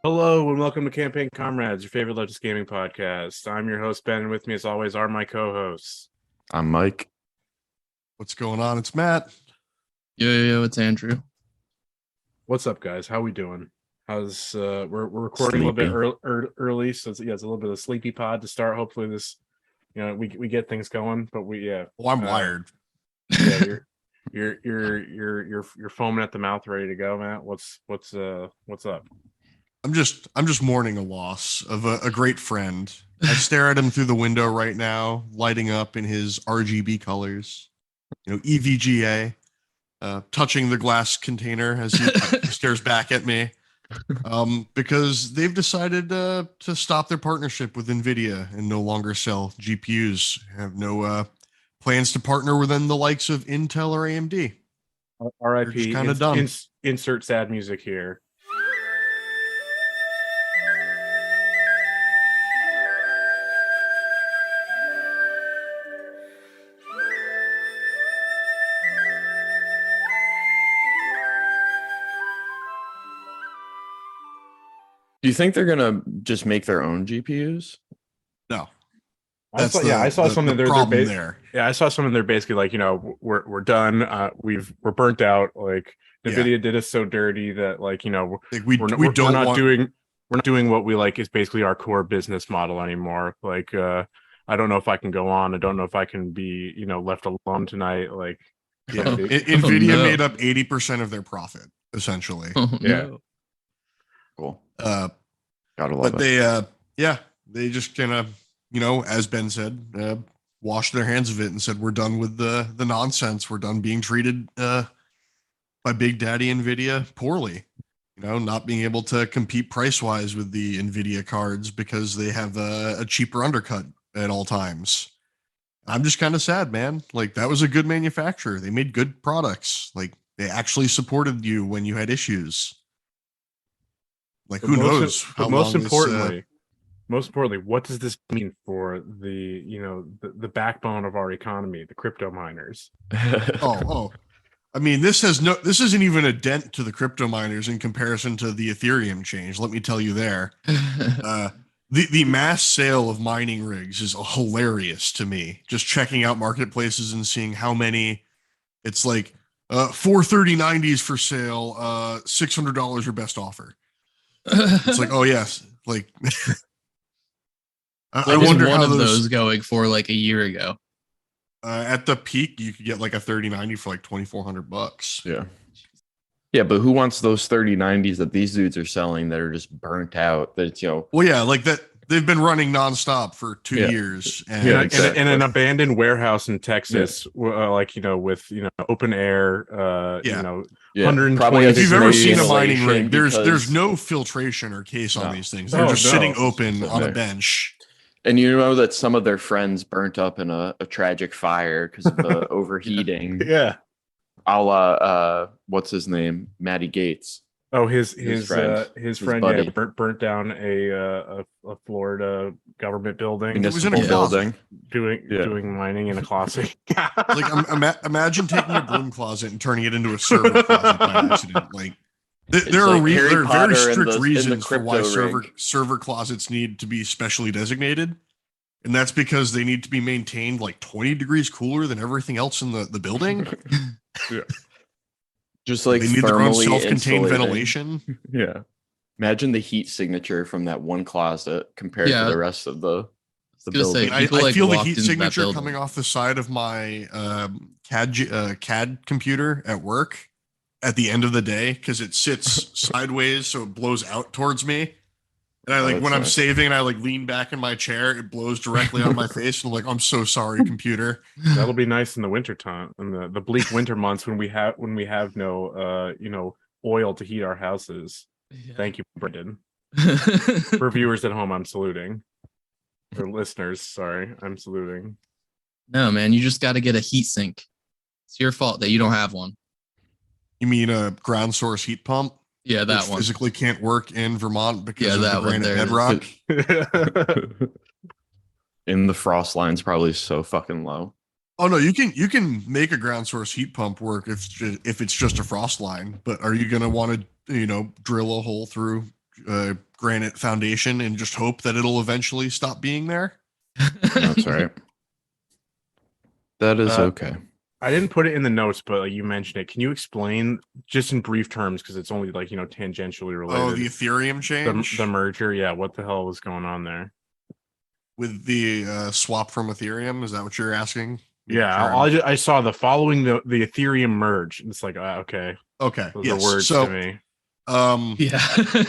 Hello and welcome to Campaign Comrades, your favorite Legends gaming podcast. I'm your host, Ben, and with me as always are my co-hosts. I'm Mike. What's going on? It's Matt. Yo, it's Andrew. What's up, guys? How we doing? How's we're recording Sleepy. a little bit early, so it's a little bit of a sleepy pod to start. Hopefully this, we get things going, but I'm wired. Yeah, you're foaming at the mouth, ready to go, Matt. What's up? I'm just mourning a loss of a great friend. I stare at him through the window right now, lighting up in his RGB colors. EVGA, touching the glass container as he stares back at me. Because they've decided to stop their partnership with NVIDIA and no longer sell GPUs. Have no plans to partner within the likes of Intel or AMD. RIP. Kind of dumb. Insert sad music here. Do you think they're gonna just make their own GPUs? No. I saw something there. There. Yeah, I saw something there basically like, we're done. We're burnt out. Like NVIDIA did us so dirty that we're not doing what we like is basically our core business model anymore. Like I don't know if I can go on. I don't know if I can be, left alone tonight. Like NVIDIA made up 80% of their profit, essentially. Cool. Gotta love it. They just kind of, as Ben said, washed their hands of it and said, we're done with the nonsense. We're done being treated by Big Daddy NVIDIA poorly. Not being able to compete price-wise with the NVIDIA cards because they have a cheaper undercut at all times. I'm just kind of sad, man. Like, that was a good manufacturer. They made good products. Like, they actually supported you when you had issues. Like, who knows? But most importantly, what does this mean for the backbone of our economy, the crypto miners? I mean, this isn't even a dent to the crypto miners in comparison to the Ethereum change. Let me tell you there. The mass sale of mining rigs is hilarious to me. Just checking out marketplaces and seeing how many. It's like 43090s for sale, $600 your best offer. It's like, oh yes, like I wonder how those going for like a year ago. At the peak, you could get like a 3090 for like $2,400. Yeah, but who wants those 3090s that these dudes are selling that are just burnt out? That's Well, yeah, like that. They've been running nonstop for 2 years, and in an abandoned warehouse in Texas, with open air. 120. Probably if you've ever seen a insulation mining rig, there's because- no filtration or case on these things. They're just sitting open on a bench. And you know that some of their friends burnt up in a tragic fire because of the overheating. Yeah. A la what's his name? Matty Gates. Oh, his friend buddy. burnt down a Florida government building. It was in a building doing mining in a closet. Like imagine taking a broom closet and turning it into a server closet by accident. Like there are very strict reasons for why server closets need to be specially designated, and that's because they need to be maintained like 20 degrees cooler than everything else in the building. Yeah. Just like they need their own self-contained insulating. ventilation. Yeah. Imagine the heat signature from that one closet compared to the rest of the building. I feel the heat signature coming off the side of my CAD computer at work at the end of the day because it sits sideways, so it blows out towards me. And when I'm saving and I lean back in my chair, it blows directly on my face. And I'm like, I'm so sorry, computer. That'll be nice in the winter time, in the bleak winter months when we have no oil to heat our houses. Yeah. Thank you, Brendan. For viewers at home, I'm saluting. For listeners, sorry, I'm saluting. No, man, you just got to get a heat sink. It's your fault that you don't have one. You mean a ground source heat pump? Yeah, that one physically can't work in Vermont because of that the granite bedrock. And the frost line's probably so fucking low. Oh no, you can make a ground source heat pump work if it's just a frost line. But are you gonna want to drill a hole through granite foundation and just hope that it'll eventually stop being there. That's right. That is okay. I didn't put it in the notes, but like, you mentioned it. Can you explain just in brief terms, because it's only like, tangentially related? Oh, the Ethereum change? The merger. Yeah. What the hell was going on there? With the swap from Ethereum? Is that what you're asking? Yeah. I saw the following the Ethereum merge. It's like, okay. Okay. Those are words to me.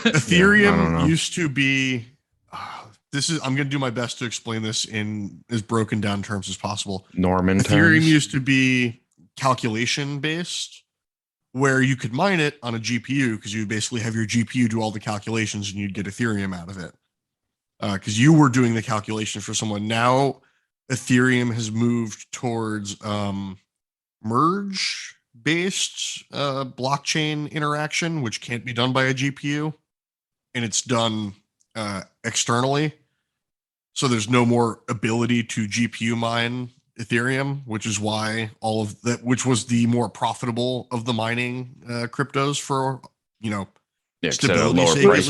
Ethereum used to be... I'm going to do my best to explain this in as broken down terms as possible. Norman Ethereum terms. used to be calculation based, where you could mine it on a GPU because you basically have your GPU do all the calculations and you'd get Ethereum out of it. Because you were doing the calculation for someone. Now, Ethereum has moved towards merge based blockchain interaction, which can't be done by a GPU, and it's done externally. So there's no more ability to GPU mine Ethereum, which is why all of that, which was the more profitable of the mining cryptos for, stability sake.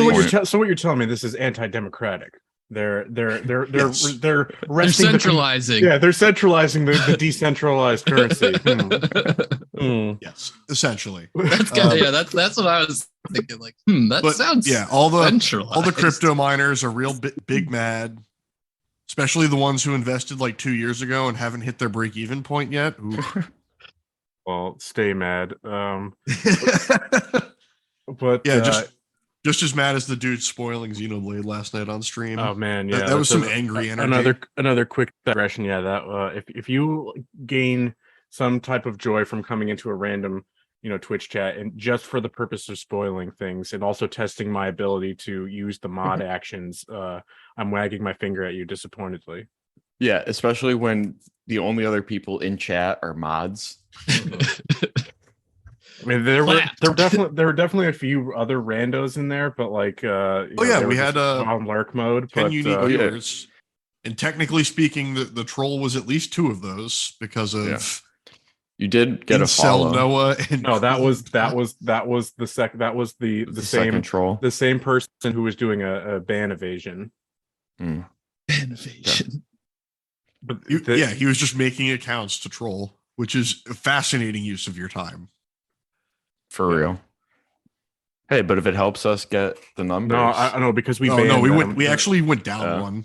So what you're telling me, this is anti-democratic. They're centralizing. They're centralizing the decentralized currency. Yes, essentially. That's that's what I was thinking. Like, sounds all the crypto miners are real big mad, especially the ones who invested like 2 years ago and haven't hit their break-even point yet. Well, stay mad. But just as mad as the dude spoiling Xenoblade last night on stream. Oh man, yeah, that was some angry energy. Another quick digression. Yeah, that if you gain some type of joy from coming into a random Twitch chat and just for the purpose of spoiling things and also testing my ability to use the mod actions, I'm wagging my finger at you disappointedly. Yeah, especially when the only other people in chat are mods. I mean, there were definitely a few other randos in there, but like, we had on lurk mode, 10 unique viewers, and technically speaking, the troll was at least 2 of those because of you did get a follow. Noah, and no, that was the second. That was the same troll, the same person who was doing a ban evasion. Ban evasion. But he was just making accounts to troll, which is a fascinating use of your time. For real. Hey, but if it helps us get the numbers. No, I know because we actually went down one.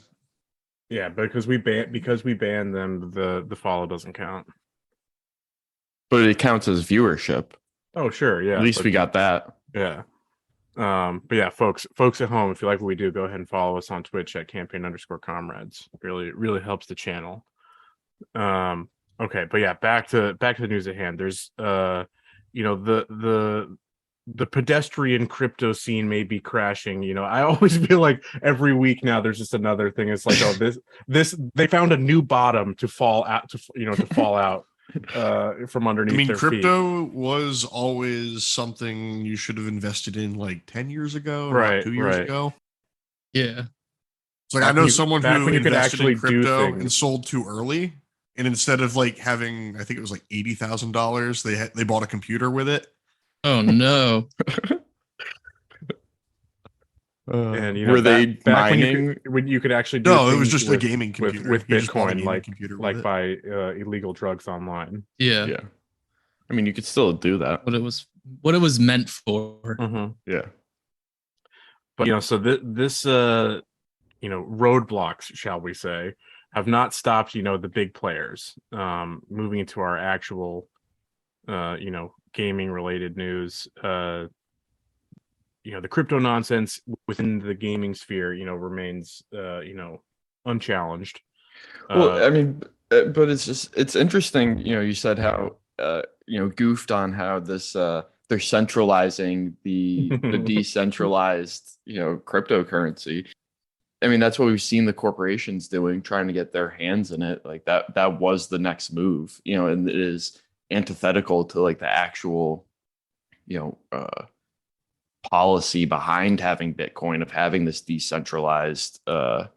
Yeah, because we banned them, the follow doesn't count. But it counts as viewership. Oh, sure, yeah. At least we got that. Yeah. But yeah, folks at home, if you like what we do, go ahead and follow us on Twitch at campaign_comrades. Really helps the channel. Okay, but yeah, back to the news at hand. There's the pedestrian crypto scene may be crashing. I always feel like every week now there's just another thing. It's like, this they found a new bottom to fall out to fall out from underneath their crypto feet. Was always something you should have invested in like 10 years ago, right? 2 years ago. Yeah. It's like I know someone who invested in crypto and sold too early. And instead of like having, I think it was like $80,000, they bought a computer with it. Oh no! And were they mining? When you could actually do it was just a gaming computer with Bitcoin, like buy illegal drugs online. Yeah. I mean, you could still do that. What it was meant for. Mm-hmm. Yeah. But so this roadblocks, shall we say, have not stopped, the big players moving into our actual, gaming related news. The crypto nonsense within the gaming sphere, remains, unchallenged. Well, I mean, but it's interesting. You said how, goofed on how this, they're centralizing the decentralized, cryptocurrency. I mean, that's what we've seen the corporations doing, trying to get their hands in it. Like that was the next move, and it is antithetical to like the actual, policy behind having Bitcoin, of having this decentralized, blockchain.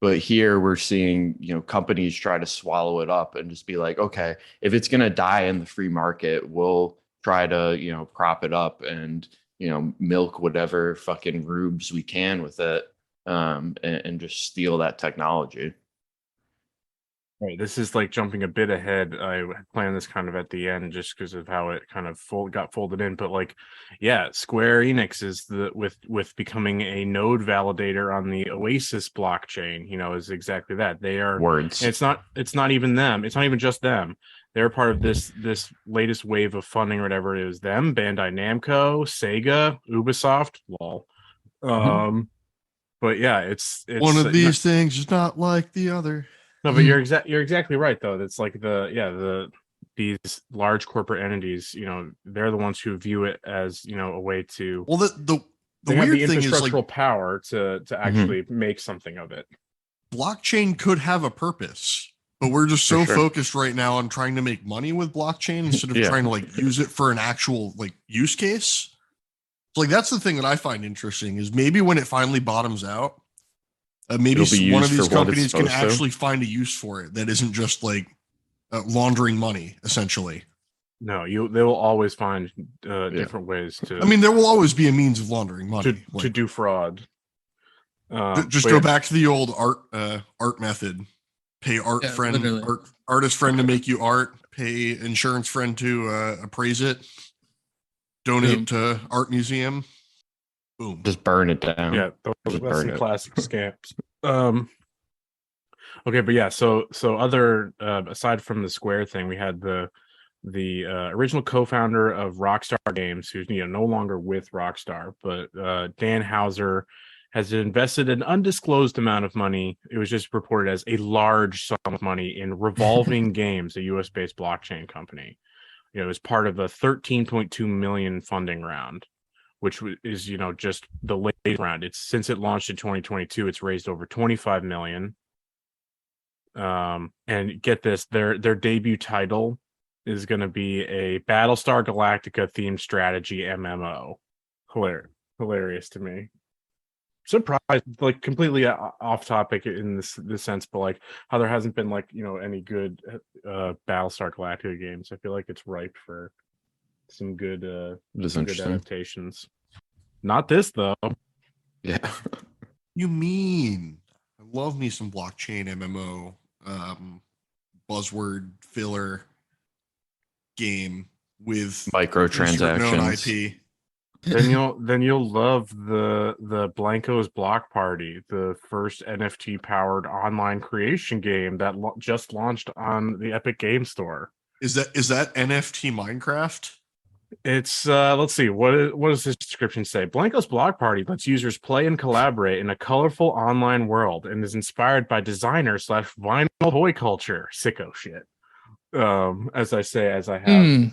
But here we're seeing, companies try to swallow it up and just be like, okay, if it's going to die in the free market, we'll try to, prop it up and, milk whatever fucking rubes we can with it, and just steal that technology. Right. This is like jumping a bit ahead. I planned this kind of at the end just because of how it kind of got folded in. But like, yeah, Square Enix is with becoming a node validator on the Oasis blockchain. Is exactly that. They are words. It's not even them. It's not even just them. They're part of this latest wave of funding or whatever it is. Them, Bandai Namco, Sega, Ubisoft, lol. But yeah, it's one of these things is not like the other. No, but you're exactly right though. It's like these large corporate entities, they're the ones who view it as, a way to the weird have the thing is infrastructural like, power to actually make something of it. Blockchain could have a purpose, but we're just so focused right now on trying to make money with blockchain instead of trying to like use it for an actual like use case. So like that's the thing that I find interesting is maybe when it finally bottoms out, maybe one of these companies can actually find a use for it that isn't just like laundering money, essentially. No, they will always find different ways to. I mean, there will always be a means of laundering money to do fraud. Just go back to the old art method. Pay artist friend to make you art. Pay insurance friend to appraise it. Donate to art museum. Boom. Just burn it down. Yeah, that's some classic scams. Okay, but yeah, so other aside from the Square thing, we had the original co-founder of Rockstar Games, who's no longer with Rockstar, but Dan Houser has invested an undisclosed amount of money. It was just reported as a large sum of money in Revolving Games, a US-based blockchain company. It was part of a $13.2 million funding round, which is just the latest round. It's since it launched in 2022, it's raised over 25 million. And get this, their debut title is going to be a Battlestar Galactica themed strategy MMO. Hilarious to me. Surprised, like completely off topic in this sense, but like how there hasn't been like any good Battlestar Galactica games. I feel like it's ripe for some good adaptations. Not this though. Yeah. You mean I love me some blockchain MMO buzzword filler game with microtransactions. IP. Then you'll love the Blanco's Block Party, the first NFT powered online creation game that just launched on the Epic Game Store. Is that NFT Minecraft? It's let's see, what does this description say? Blanco's Block Party lets users play and collaborate in a colorful online world and is inspired by designer / vinyl toy culture. Sicko shit. As I say, as I have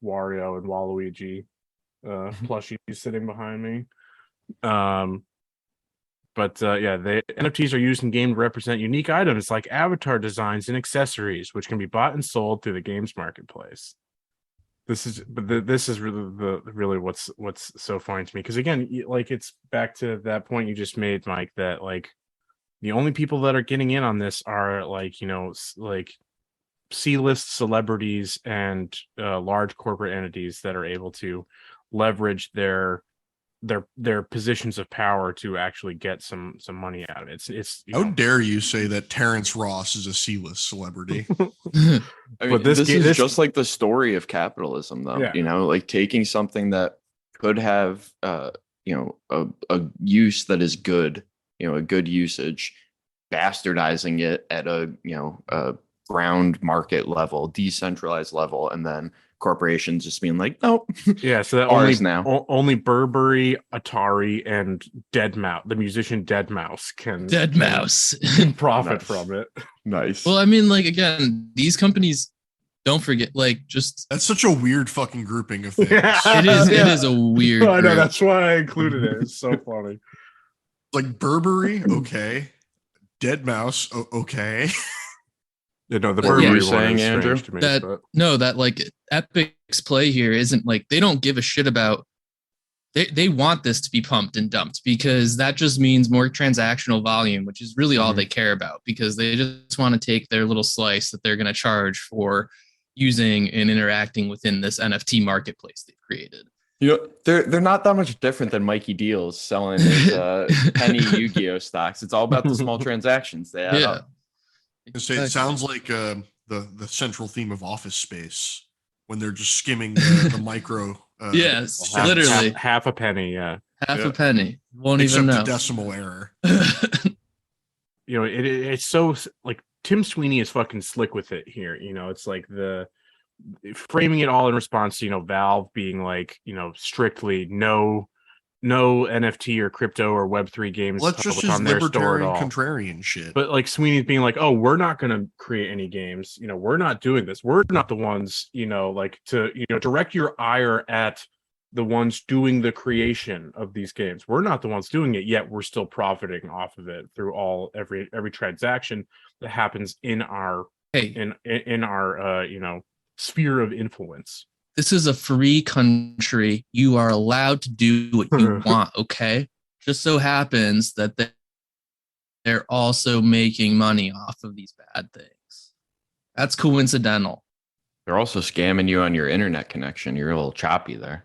Wario and Waluigi plushies sitting behind me. But the NFTs are used in game to represent unique items like avatar designs and accessories, which can be bought and sold through the game's marketplace. This is really what's so funny to me, because again, like it's back to that point you just made, Mike, that like the only people that are getting in on this are like like C-list celebrities and large corporate entities that are able to leverage their positions of power to actually get some money out of it. It's how dare you say that Terrence Ross is a C-list celebrity? I mean, this is just like the story of capitalism, though. Yeah. Like taking something that could have a use that is good, a good usage, bastardizing it at a ground market level, decentralized level, and then corporations just being like, nope. Yeah, so that only Burberry, Atari, and Deadmau5, the musician Deadmau5 can profit from it. Nice. Well, I mean, like again, these companies, don't forget, like just that's such a weird fucking grouping of things. It is a weird I know, that's why I included it. It's so funny. Like Burberry, okay. Deadmau5, okay. The Burberry saying, Andrew, to me, that like Epic's play here isn't like they don't give a shit about. They want this to be pumped and dumped because that just means more transactional volume, which is really all they care about, because they just want to take their little slice that they're going to charge for, using and interacting within this NFT marketplace they've created. They're not that much different than Mikey Deals selling his penny Yu-Gi-Oh stocks. It's all about the small transactions they add up. It sounds like the central theme of Office Space when they're just skimming the micro. Yes, literally half a penny. Yeah, half a penny. Won't Except even know. the decimal error. It's so like Tim Sweeney is fucking slick with it here. It's like the framing it all in response to Valve being like strictly no NFT or crypto or Web3 games. Well, that's just his libertarian contrarian shit. But like Sweeney's being like, oh, we're not going to create any games. We're not doing this. We're not the ones. Like to direct your ire at the ones doing the creation of these games. We're not the ones doing it yet. We're still profiting off of it through every transaction that happens in our in our sphere of influence. This is a free country. You are allowed to do what you want, okay? Just so happens that they're also making money off of these bad things. That's coincidental. They're also scamming you on your internet connection. You're a little choppy there.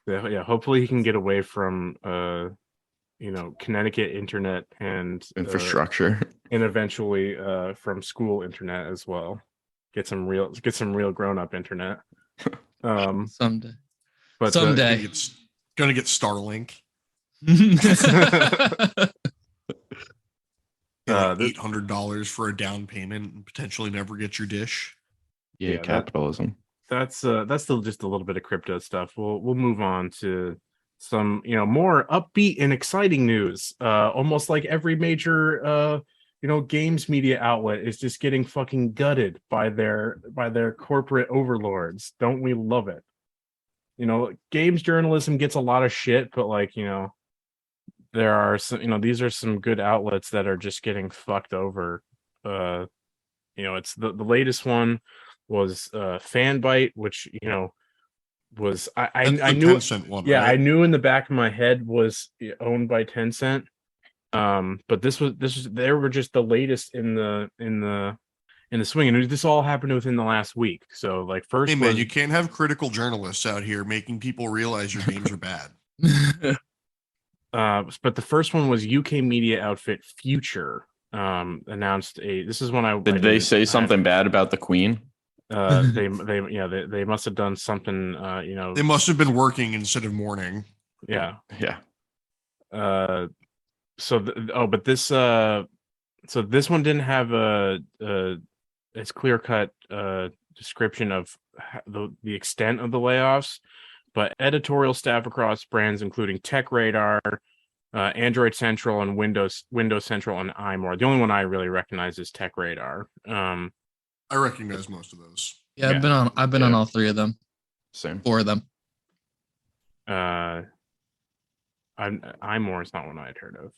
Yeah, hopefully he can get away from Connecticut internet and infrastructure, and eventually from school internet as well. Get some real grown-up internet. Someday. But someday it's gonna get Starlink. $800 for a down payment and potentially never get your dish. Yeah, capitalism. That's still just a little bit of crypto stuff. We'll move on to some more upbeat and exciting news. Almost like every major games media outlet is just getting fucking gutted by their corporate overlords. Don't we love it? Games journalism gets a lot of shit, but there are some, these are some good outlets that are just getting fucked over. It's the latest one was Fanbyte, which was I knew Tencent one, yeah, right? I knew in the back of my head was owned by Tencent. But they were just the latest in the swing, and this all happened within the last week. So like first, hey man, you can't have critical journalists out here making people realize your games are bad. But the first one was UK media outfit Future announced this is when did they say something bad about the Queen? They must have done something. They must have been working instead of mourning. Yeah. So this one didn't have a clear-cut description of the extent of the layoffs, but editorial staff across brands including TechRadar, Android Central, and Windows Central, and iMore. The only one I really recognize is TechRadar. I recognize most of those. Yeah, I've been on all three of them. Same. 4 of them. iMore is not one I'd heard of.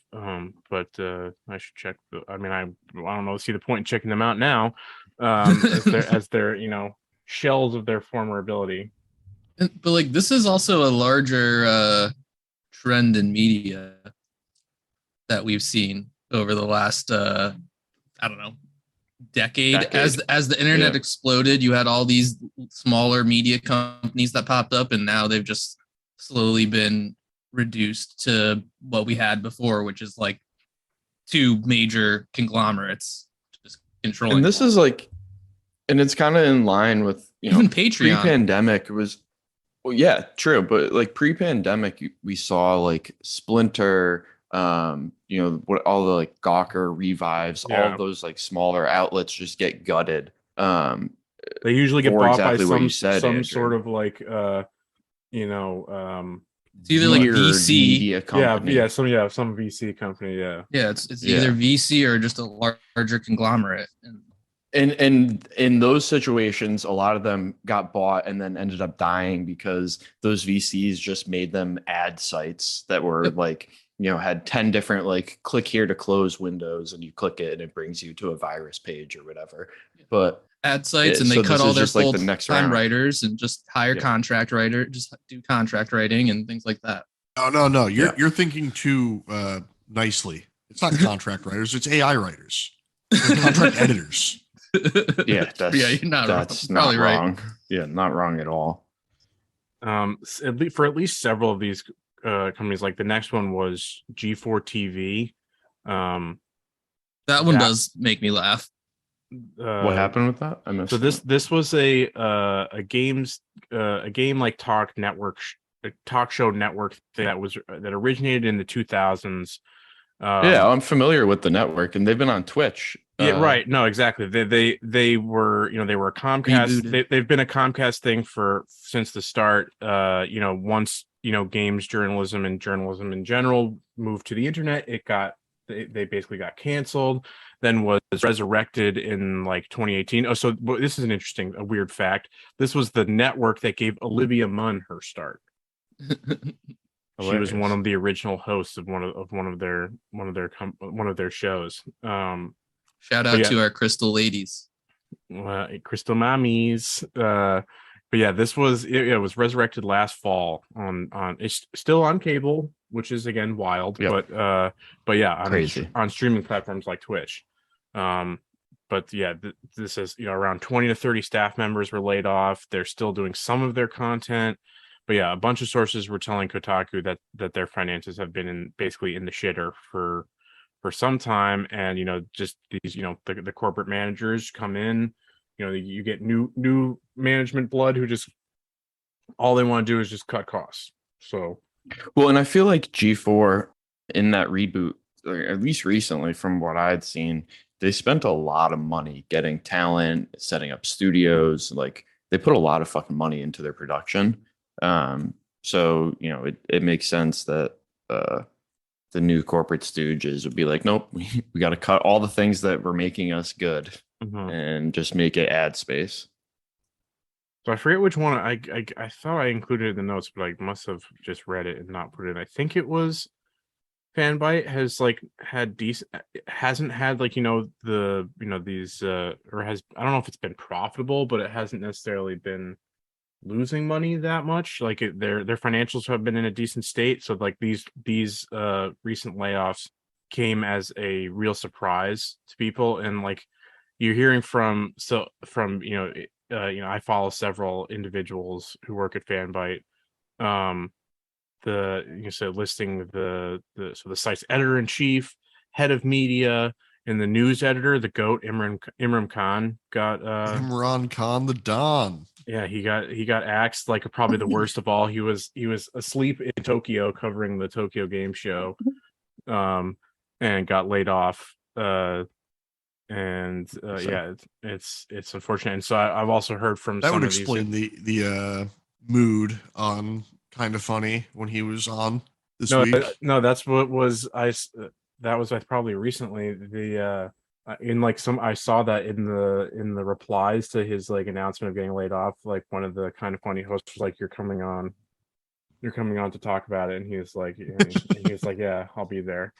But I should check. I don't know. See the point in checking them out now, as they're shells of their former ability. But like this is also a larger trend in media that we've seen over the last decade. As the internet exploded, you had all these smaller media companies that popped up, and now they've just slowly been reduced to what we had before, which is like 2 major conglomerates just controlling. And this is and it's kind of in line with even Patreon. Pre-pandemic was, well, yeah, true, but like pre-pandemic, we saw like Splinter, what all the like Gawker, Revives, all of those like smaller outlets just get gutted. They usually get bought by some sort of like it's either like VC media company. some VC company. Yeah, it's either VC or just a larger conglomerate. And in those situations, a lot of them got bought and then ended up dying because those VCs just made them ad sites that were had 10 different like click here to close windows, and you click it and it brings you to a virus page or whatever. But ad sites, and they cut all their full-time writers and just hire contract writer, just do contract writing and things like that. No. You're thinking too nicely. It's not contract writers, it's AI writers. Contract editors. Yeah, you're not that's wrong. Probably not wrong. Right. Yeah, not wrong at all. For at least several of these companies, like the next one was G4 TV. That one does make me laugh. What happened with that? I missed. So this was a game like talk show network thing that originated in the 2000s. Yeah, I'm familiar with the network, and they've been on Twitch. Yeah, right. No, exactly. They were a Comcast. They've been a Comcast thing since the start. Once games journalism and journalism in general moved to the internet, they basically got canceled. Then was resurrected in like 2018. Oh, so this is a weird fact. This was the network that gave Olivia Munn her start. She was one of the original hosts of one of their shows. Shout out to our Crystal ladies, Crystal Mommies. But yeah, this was it was resurrected last fall on it's still on cable, which is again wild. Yep. But yeah, on streaming platforms like Twitch. But yeah, this is around 20 to 30 staff members were laid off. They're still doing some of their content. But yeah, a bunch of sources were telling Kotaku that their finances have been basically in the shitter for some time, and just these the corporate managers come in, you get new management blood who just all they want to do is just cut costs. So well, and I feel like G4 in that reboot, or at least recently from what I'd seen, they spent a lot of money getting talent, setting up studios. Like they put a lot of fucking money into their production. So it makes sense that the new corporate stooges would be like, nope, we got to cut all the things that were making us good and just make it ad space. So I forget which one I thought I included in the notes, but I must have just read it and not put it in. I think it was Fanbyte hasn't had like these or has, I don't know if it's been profitable, but it hasn't necessarily been losing money that much. Like their financials have been in a decent state, so like these recent layoffs came as a real surprise to people. And like you're hearing from I follow several individuals who work at Fanbyte, listing the site's editor-in-chief, head of media, and the news editor, the GOAT, Imran Khan got Imran Khan, the Don. Yeah, he got axed like probably the worst of all. He was asleep in Tokyo covering the Tokyo Game Show, and got laid off. Yeah, it's unfortunate. And so I've also heard from that would explain the mood on Kind of Funny when he was on this week. No, that's what was that was probably recently I saw that in the replies to his like announcement of getting laid off. Like one of the Kind of Funny hosts was like, "You're coming on to talk about it," and he was like, "Yeah, I'll be there."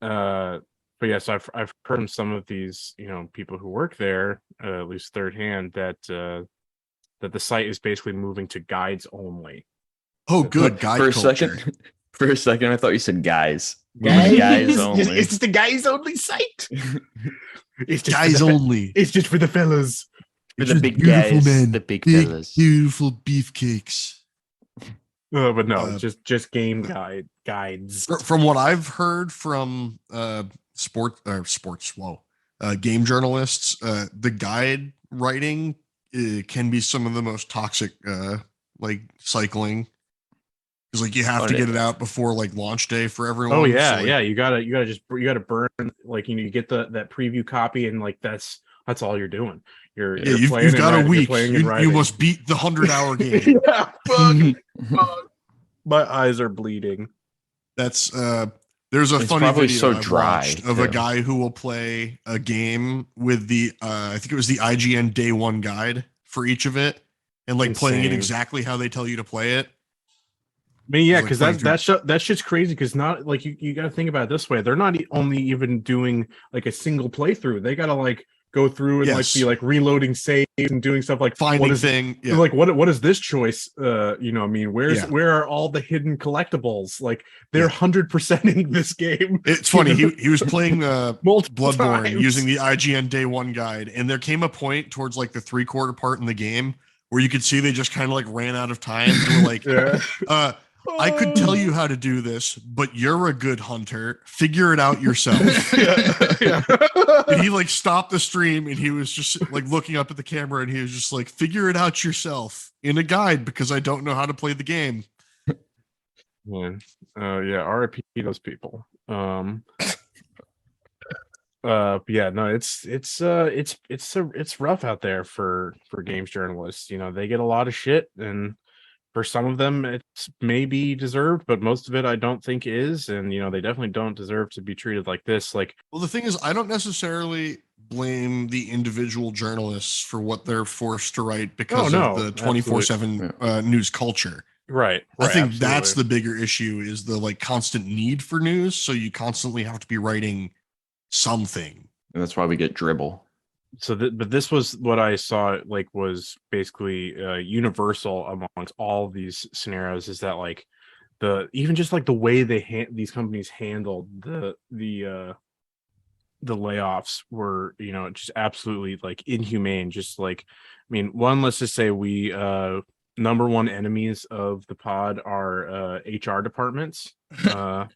But yes, I've heard from some of these people who work there, at least third hand, that the site is basically moving to guides only. Oh, good. Guide culture. For a second, I thought you said guys. Guys only. It's the guys only site. It's just guys only. It's just for the fellas. For the big guys, men, the big fellas. Beautiful beefcakes. But no, just game guides. From what I've heard from game journalists, the guide writing can be some of the most toxic cycling. Because like you have to get it out before like launch day for everyone. Oh yeah, so, you gotta burn you get that preview copy, and like that's all you're doing. You've got a week. You must beat the 100-hour game. Yeah, my eyes are bleeding. That's there's a funny video I've watched of a guy who will play a game with the I think it was the IGN day one guide for each of it, and like playing it exactly how they tell you to play it. I mean, yeah, because that shit's crazy. Because not like you got to think about it this way: they're not only even doing like a single playthrough; they got to like go through and like be like reloading saves and doing stuff like finding like what is this choice? I mean, where are all the hidden collectibles? Like they're 100%ing this game. It's funny. He was playing Bloodborne using the IGN Day 1 guide, and there came a point towards like the 3/4 part in the game where you could see they just kind of like ran out of time. They were like, I could tell you how to do this, but you're a good hunter. Figure it out yourself. And he like stopped the stream and he was just like looking up at the camera and he was just like, figure it out yourself in a guide because I don't know how to play the game. RIP those people. It's rough out there for games journalists. They get a lot of shit, and for some of them it's maybe deserved, but most of it I don't think is, and they definitely don't deserve to be treated like this. Like, well, the thing is, I don't necessarily blame the individual journalists for what they're forced to write because of the 24/7 news culture. Right. I think that's the bigger issue, is the like constant need for news, so you constantly have to be writing something, and that's why we get dribble. So, but this was what I saw, like, was basically universal amongst all of these scenarios, is that like even just like the way these companies handled the layoffs were, just absolutely like inhumane. Just like, I mean, let's just say we number one enemies of the pod are HR departments. They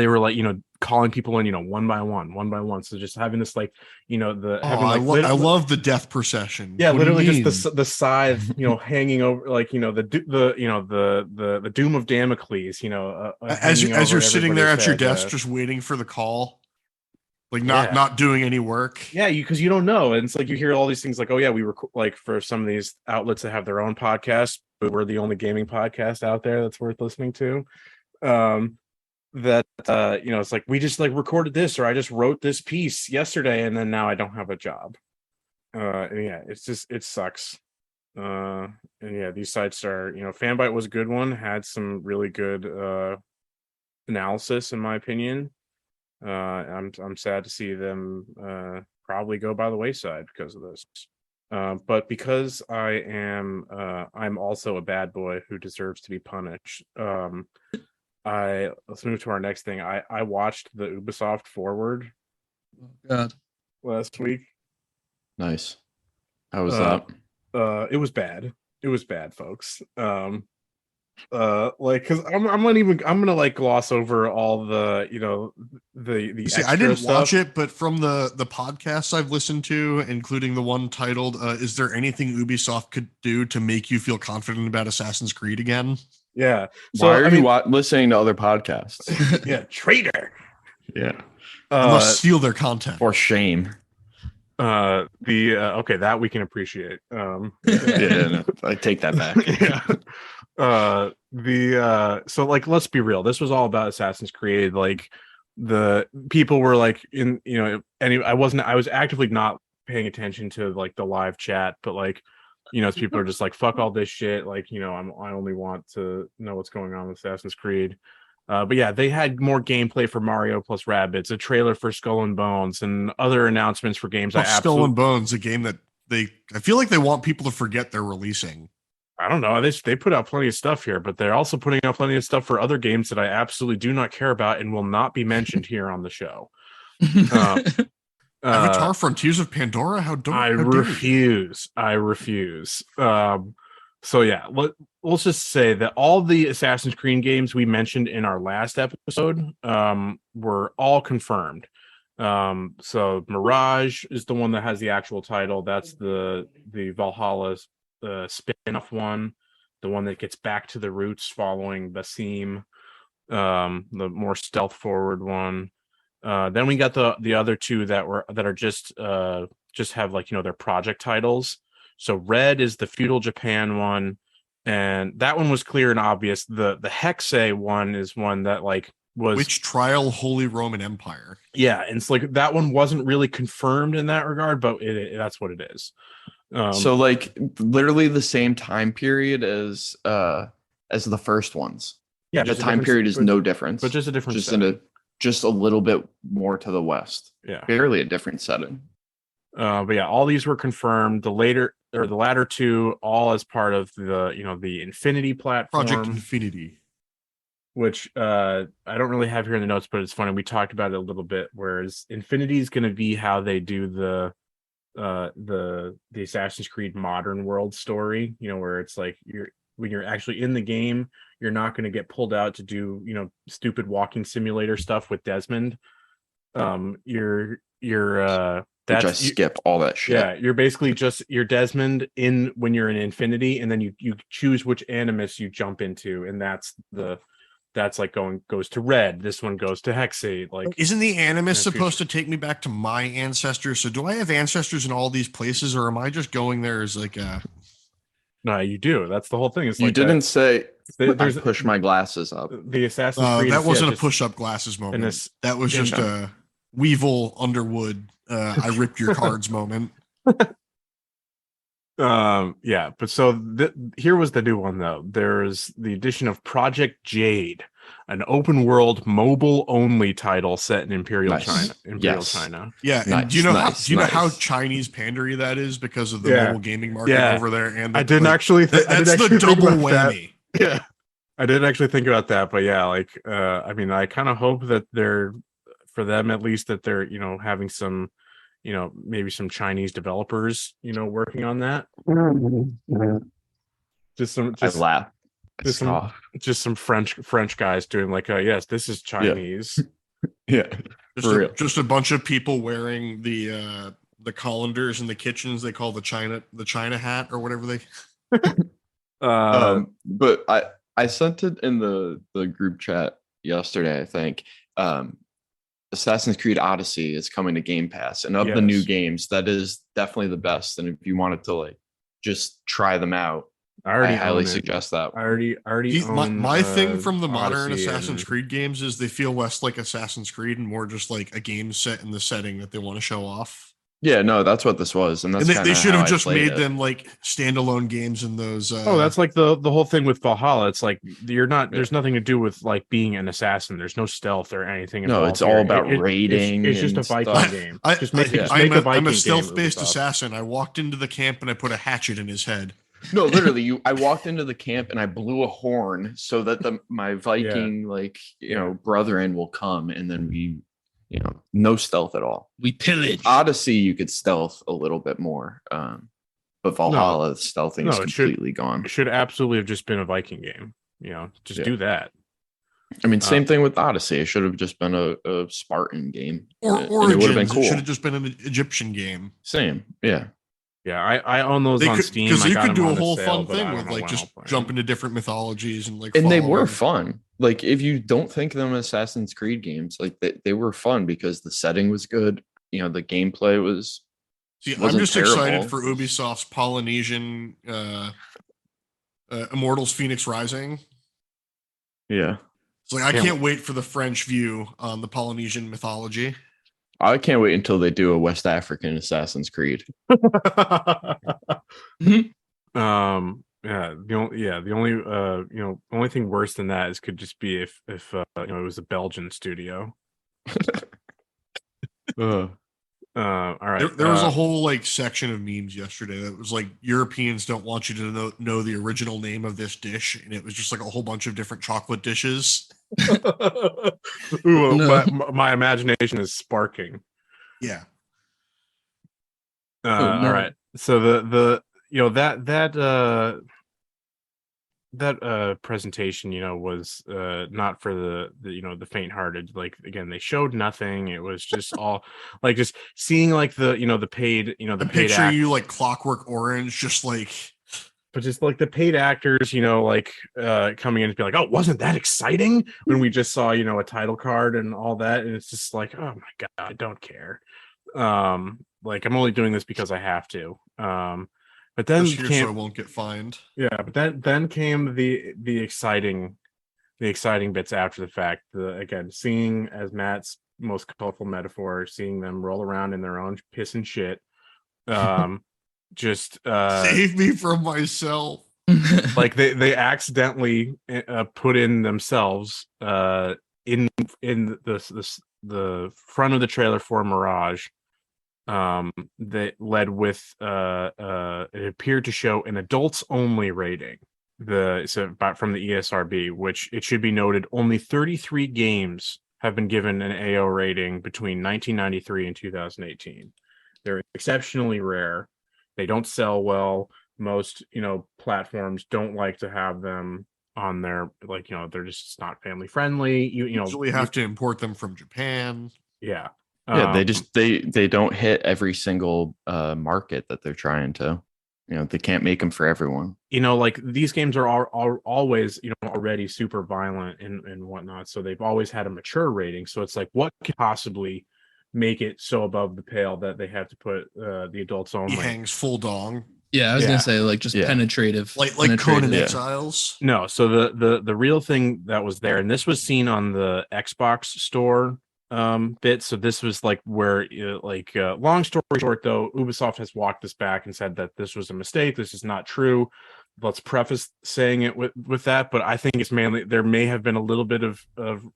were like, calling people in, one by one. So just having this like, I love the death procession. Yeah, literally just the scythe, hanging over, like, the doom of Damocles, as you're sitting there at your desk, just waiting for the call, like not doing any work. Yeah, because you don't know, and it's like you hear all these things like, oh yeah, we were like, for some of these outlets that have their own podcasts, but we're the only gaming podcast out there that's worth listening to. It's like we just like recorded this, or I just wrote this piece yesterday, and then now I don't have a job. It sucks. These sites are, Fanbyte was a good one, had some really good analysis, in my opinion. I'm sad to see them probably go by the wayside because of this. But because I'm also a bad boy who deserves to be punished. Let's move to our next thing. I watched the Ubisoft Forward last week. Nice. How was that? It was bad. It was bad, folks. Because I'm gonna like gloss over all the the See, I didn't watch it, but from the podcasts I've listened to, including the one titled "Is there anything Ubisoft could do to make you feel confident about Assassin's Creed again?" Yeah. So why are you listening to other podcasts? Yeah, traitor. Yeah. You must steal their content. For shame. Okay, that we can appreciate. No, I take that back. So like, let's be real. This was all about Assassin's Creed. Like, the people were like I was actively not paying attention to like the live chat, but like, people are just like, fuck all this shit. Like, I only want to know what's going on with Assassin's Creed. But yeah, they had more gameplay for Mario plus Rabbids, a trailer for Skull and Bones, and other announcements for games. Skull and Bones, a game that I feel like they want people to forget they're releasing. I don't know. They put out plenty of stuff here, but they're also putting out plenty of stuff for other games that I absolutely do not care about and will not be mentioned here on the show. Avatar: Frontiers of Pandora? How refuse. I refuse. So yeah, let's just say that all the Assassin's Creed games we mentioned in our last episode were all confirmed. So Mirage is the one that has the actual title. That's the Valhalla spin-off one, the one that gets back to the roots following Basim, the more stealth forward one. Then we got the other two that are just have like, their project titles. So Red is the feudal Japan one, and that one was clear and obvious. The Hexe one is one that like was Witch Trial Holy Roman Empire. Yeah, and it's like that one wasn't really confirmed in that regard, but that's what it is. So like literally the same time period as the first ones. Yeah, the time period is no difference, but just a different just a little bit more to the west. Yeah, barely a different setting. But yeah, all these were confirmed. The latter two, all as part of the Infinity platform, Project Infinity, which I don't really have here in the notes, but it's funny. We talked about it a little bit. Whereas Infinity is going to be how they do the Assassin's Creed modern world story, where it's like when you're actually in the game, you're not going to get pulled out to do stupid walking simulator stuff with Desmond. That's skip all that shit. Yeah, you're basically you're Desmond when you're in Infinity, and then you choose which animus you jump into, and that's like goes to red. This one goes to Hexate. Like, isn't the animus supposed to take me back to my ancestors? So do I have ancestors in all these places, or am I just going there as like a? No, you do. That's the whole thing. It's you like didn't say. There's push my glasses up. The Assassin's Creed. That wasn't a push up glasses moment. That was just a Weevil Underwood. I ripped your cards moment. Yeah, but so here was the new one though. There's the addition of Project Jade, an open world mobile only title set in Imperial China. China. Yeah, and do you know how Chinese pandery that is because of the mobile gaming market over there? And I didn't actually. That's the double whammy. Yeah, I didn't actually think about that, but yeah, I mean, I kind of hope that for them at least, that they're having some. Maybe some Chinese developers, working on that. Just some French guys doing yes, this is Chinese. Yeah. Just a bunch of people wearing the colanders in the kitchens they call the China hat or whatever they. But I sent it in the group chat yesterday, I think. Assassin's Creed Odyssey is coming to Game Pass, and of the new games, that is definitely the best. And if you wanted to just try them out, I highly suggest that. I already own my thing from the modern Odyssey Assassin's Creed games is they feel less like Assassin's Creed and more just like a game set in the setting that they want to show off. Yeah, no, that's what this was, and they should have just made them like standalone games in those. That's like the whole thing with Valhalla. It's like you're not. There's nothing to do with like being an assassin. There's no stealth or anything. No, it's all about raiding. It's just a Viking game. I'm a stealth-based assassin. I walked into the camp and I put a hatchet in his head. No, literally, I walked into the camp and I blew a horn so that my Viking brethren will come, and then we. No stealth at all. We pillage. Odyssey, you could stealth a little bit more, but Valhalla, the stealthing is completely gone. It should absolutely have just been a Viking game. Do that. I mean, same thing with Odyssey. It should have just been a Spartan game, or it would have been cool. It should have just been an Egyptian game. Same, yeah. Yeah, I own those on Steam because you could do a whole fun thing with just jump into different mythologies and and they were fun. Like, if you don't think of them as Assassin's Creed games, like they were fun because the setting was good. The gameplay was. See, I'm just excited for Ubisoft's Polynesian Immortals: Phoenix Rising. Yeah, it's like I can't wait for the French view on the Polynesian mythology. I can't wait until they do a West African Assassin's Creed. Yeah, the only thing worse than that could just be if it was a Belgian studio. All right. There was a whole section of memes yesterday that was like Europeans don't want you to know the original name of this dish, and it was just like a whole bunch of different chocolate dishes. Ooh, no. my imagination is sparking. Yeah. No. All right. So that presentation, was not for the faint-hearted. Like, again, they showed nothing. It was just all just seeing the paid, the paid picture you like Clockwork Orange, just like. But just the paid actors, coming in and be like, "Oh, wasn't that exciting?" When we just saw, a title card and all that, and it's just like, "Oh my god, I don't care." I'm only doing this because I have to. But then so I won't get fined. Yeah, but then came the exciting bits after the fact. Again, seeing, as Matt's most colorful metaphor, seeing them roll around in their own piss and shit. Just save me from myself. They accidentally put in themselves in the front of the trailer for Mirage, that led with it appeared to show an adults only rating. From the ESRB, which it should be noted, only 33 games have been given an AO rating between 1993 and 2018. They're exceptionally rare. They don't sell well. Most, platforms don't like to have them on their, they're just not family friendly. You usually have to import them from Japan. Yeah. Yeah, they don't hit every single market that they're trying to. They can't make them for everyone. Like these games are always, already super violent and whatnot. So they've always had a mature rating. So it's like, what could possibly make it so above the pale that they have to put the adults only? He hangs full dong. Yeah, I was gonna say just penetrative, like penetrative. Conan Exiles. No, so the real thing that was there, and this was seen on the Xbox store bit. So this was like where long story short, though, Ubisoft has walked this back and said that this was a mistake. This is not true. Let's preface saying it with that, but I think it's mainly there may have been a little bit of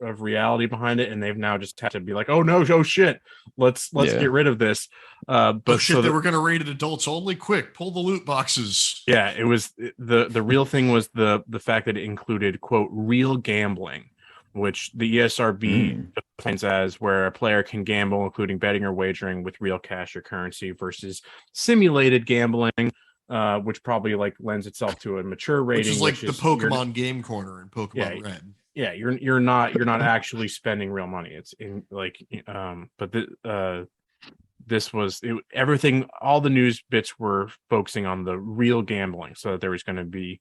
reality behind it, and they've now just had to be like, oh shit, let's get rid of this. But they were going to rate it adults only. Quick, pull the loot boxes. Yeah, it was the real thing was the fact that it included, quote, real gambling, which the ESRB defines as where a player can gamble, including betting or wagering with real cash or currency, versus simulated gambling, which probably lends itself to a mature rating, which is the Pokemon Game Corner and Pokemon Red. Yeah, you're not actually spending real money. It's in this was everything. All the news bits were focusing on the real gambling, so that there was going to be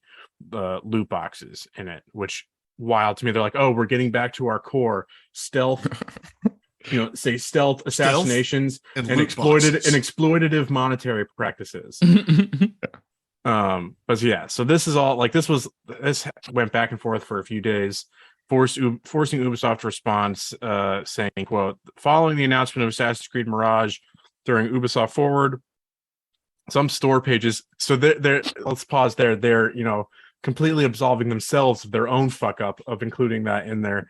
loot boxes in it, which wild to me. They're like, oh, we're getting back to our core stealth. Stealth assassinations and exploitative monetary practices. But yeah, so this is all this went back and forth for a few days, forcing Ubisoft to respond, saying, quote, following the announcement of Assassin's Creed Mirage during Ubisoft Forward, some store pages. So they're let's pause there. They're completely absolving themselves of their own fuck up of including that in their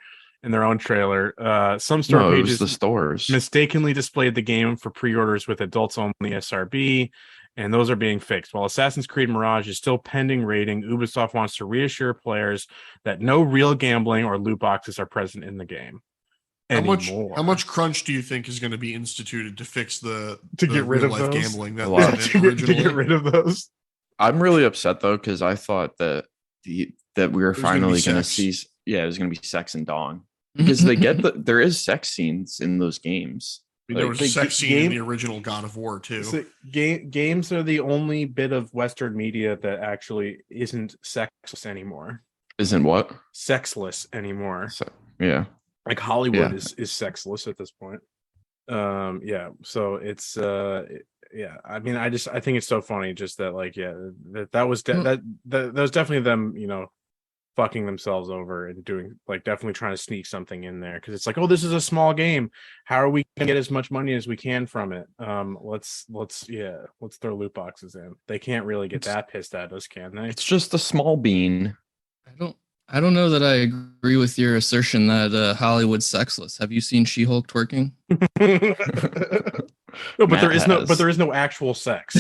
own trailer. Some store pages, the stores, mistakenly displayed the game for pre-orders with adults only SRB, and those are being fixed. While Assassin's Creed Mirage is still pending rating, Ubisoft wants to reassure players that no real gambling or loot boxes are present in the game anymore. How much crunch do you think is going to be instituted to fix to get rid of those gambling that to get rid of those? I'm really upset though, because I thought that we were finally going to see. Yeah, it was going to be sex and dong, because they get there is sex scenes in those games. There was a sex scene in the original God of War too. So games are the only bit of Western media that actually isn't sexless anymore. Isn't what? Sexless anymore. Yeah. Like Hollywood is sexless at this point. Yeah. So it's yeah. I mean, I think it's so funny just that that was that was definitely them, fucking themselves over and doing definitely trying to sneak something in there, because it's like, oh, this is a small game, how are we gonna get as much money as we can from it? Let's throw loot boxes in. They can't really get that pissed at us, can they? It's just a small bean. I don't know that I agree with your assertion that Hollywood's sexless. Have you seen She-Hulk twerking? No, but there is no actual sex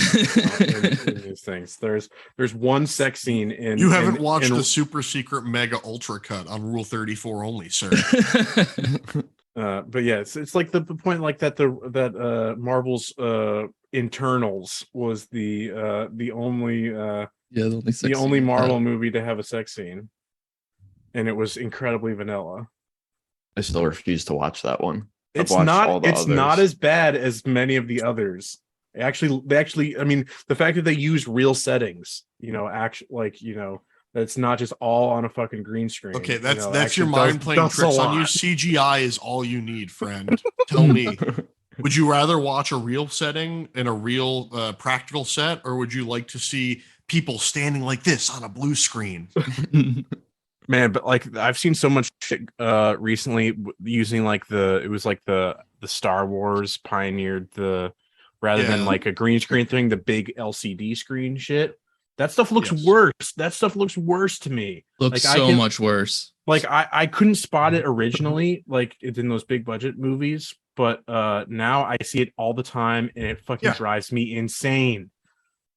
in these things. There's one sex scene in. You haven't watched the super secret mega ultra cut on Rule 34 only, sir. But yeah, it's like the point that Marvel's Internals was the only the only Marvel movie to have a sex scene, and it was incredibly vanilla. I still refuse to watch that one. It's not as bad as many of the others. They actually, I mean, the fact that they use real settings, that's not just all on a fucking green screen. Okay, that's your mind playing tricks on you. CGI is all you need, friend. Tell me, would you rather watch a real setting in a real practical set, or would you like to see people standing like this on a blue screen? Man, but I've seen so much shit recently using the Star Wars pioneered rather than a green screen thing, the big LCD screen shit. That stuff looks worse. That stuff looks worse to me. Looks so much worse. Like I couldn't spot it originally, like it's in those big budget movies, but now I see it all the time, and it fucking drives me insane.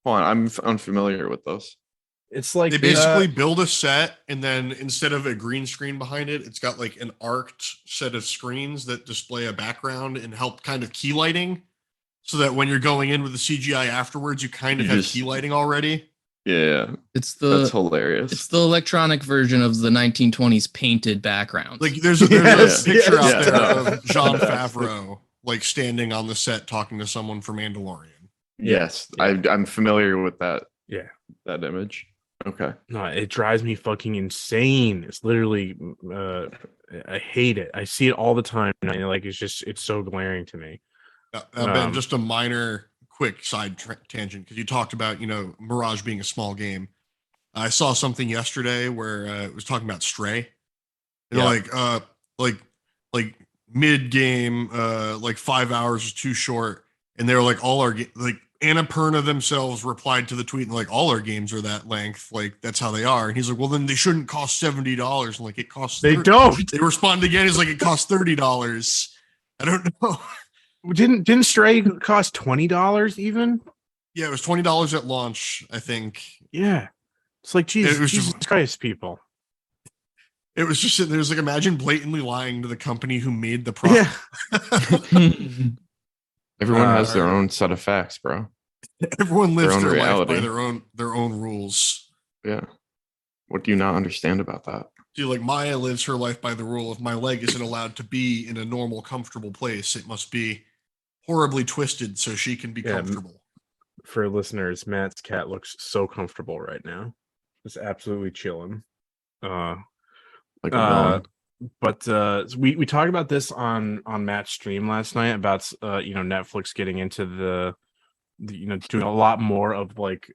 Hold on, I'm unfamiliar with those. It's like they basically build a set, and then instead of a green screen behind it, it's got like an arced set of screens that display a background and help kind of key lighting, so that when you're going in with the CGI afterwards, you kind of have key lighting already. Yeah, that's hilarious. It's the electronic version of the 1920s painted background. Like there's a picture out there of Jon Favreau like standing on the set talking to someone from Mandalorian. Yes, I'm familiar with that. Yeah, that image. Okay. No, it drives me fucking insane. It's literally, I hate it. I see it all the time. And like it's so glaring to me. Ben, just a minor quick side tangent, because you talked about, Mirage being a small game. I saw something yesterday where it was talking about Stray. And like mid game, like 5 hours is too short, and they were like, all our like Annapurna themselves replied to the tweet and like, all our games are that length, like that's how they are. And he's like, well, then they shouldn't cost $70. And like, it costs they don't. They respond again, he's like, it costs $30. I don't know. Didn't Stray cost $20 even? Yeah, it was $20 at launch, I think. Yeah. It's like Jesus Christ, people. It was just sitting there, like, imagine blatantly lying to the company who made the product. Yeah. Everyone has their own set of facts, bro. Everyone lives their life by their own rules. Yeah. What do you not understand about that? See, like Maya lives her life by the rule: if my leg isn't allowed to be in a normal, comfortable place, it must be horribly twisted so she can be comfortable. For listeners, Matt's cat looks so comfortable right now. Just absolutely chilling. Like a villain. But we talked about this on Matt's stream last night about Netflix getting into the doing a lot more of like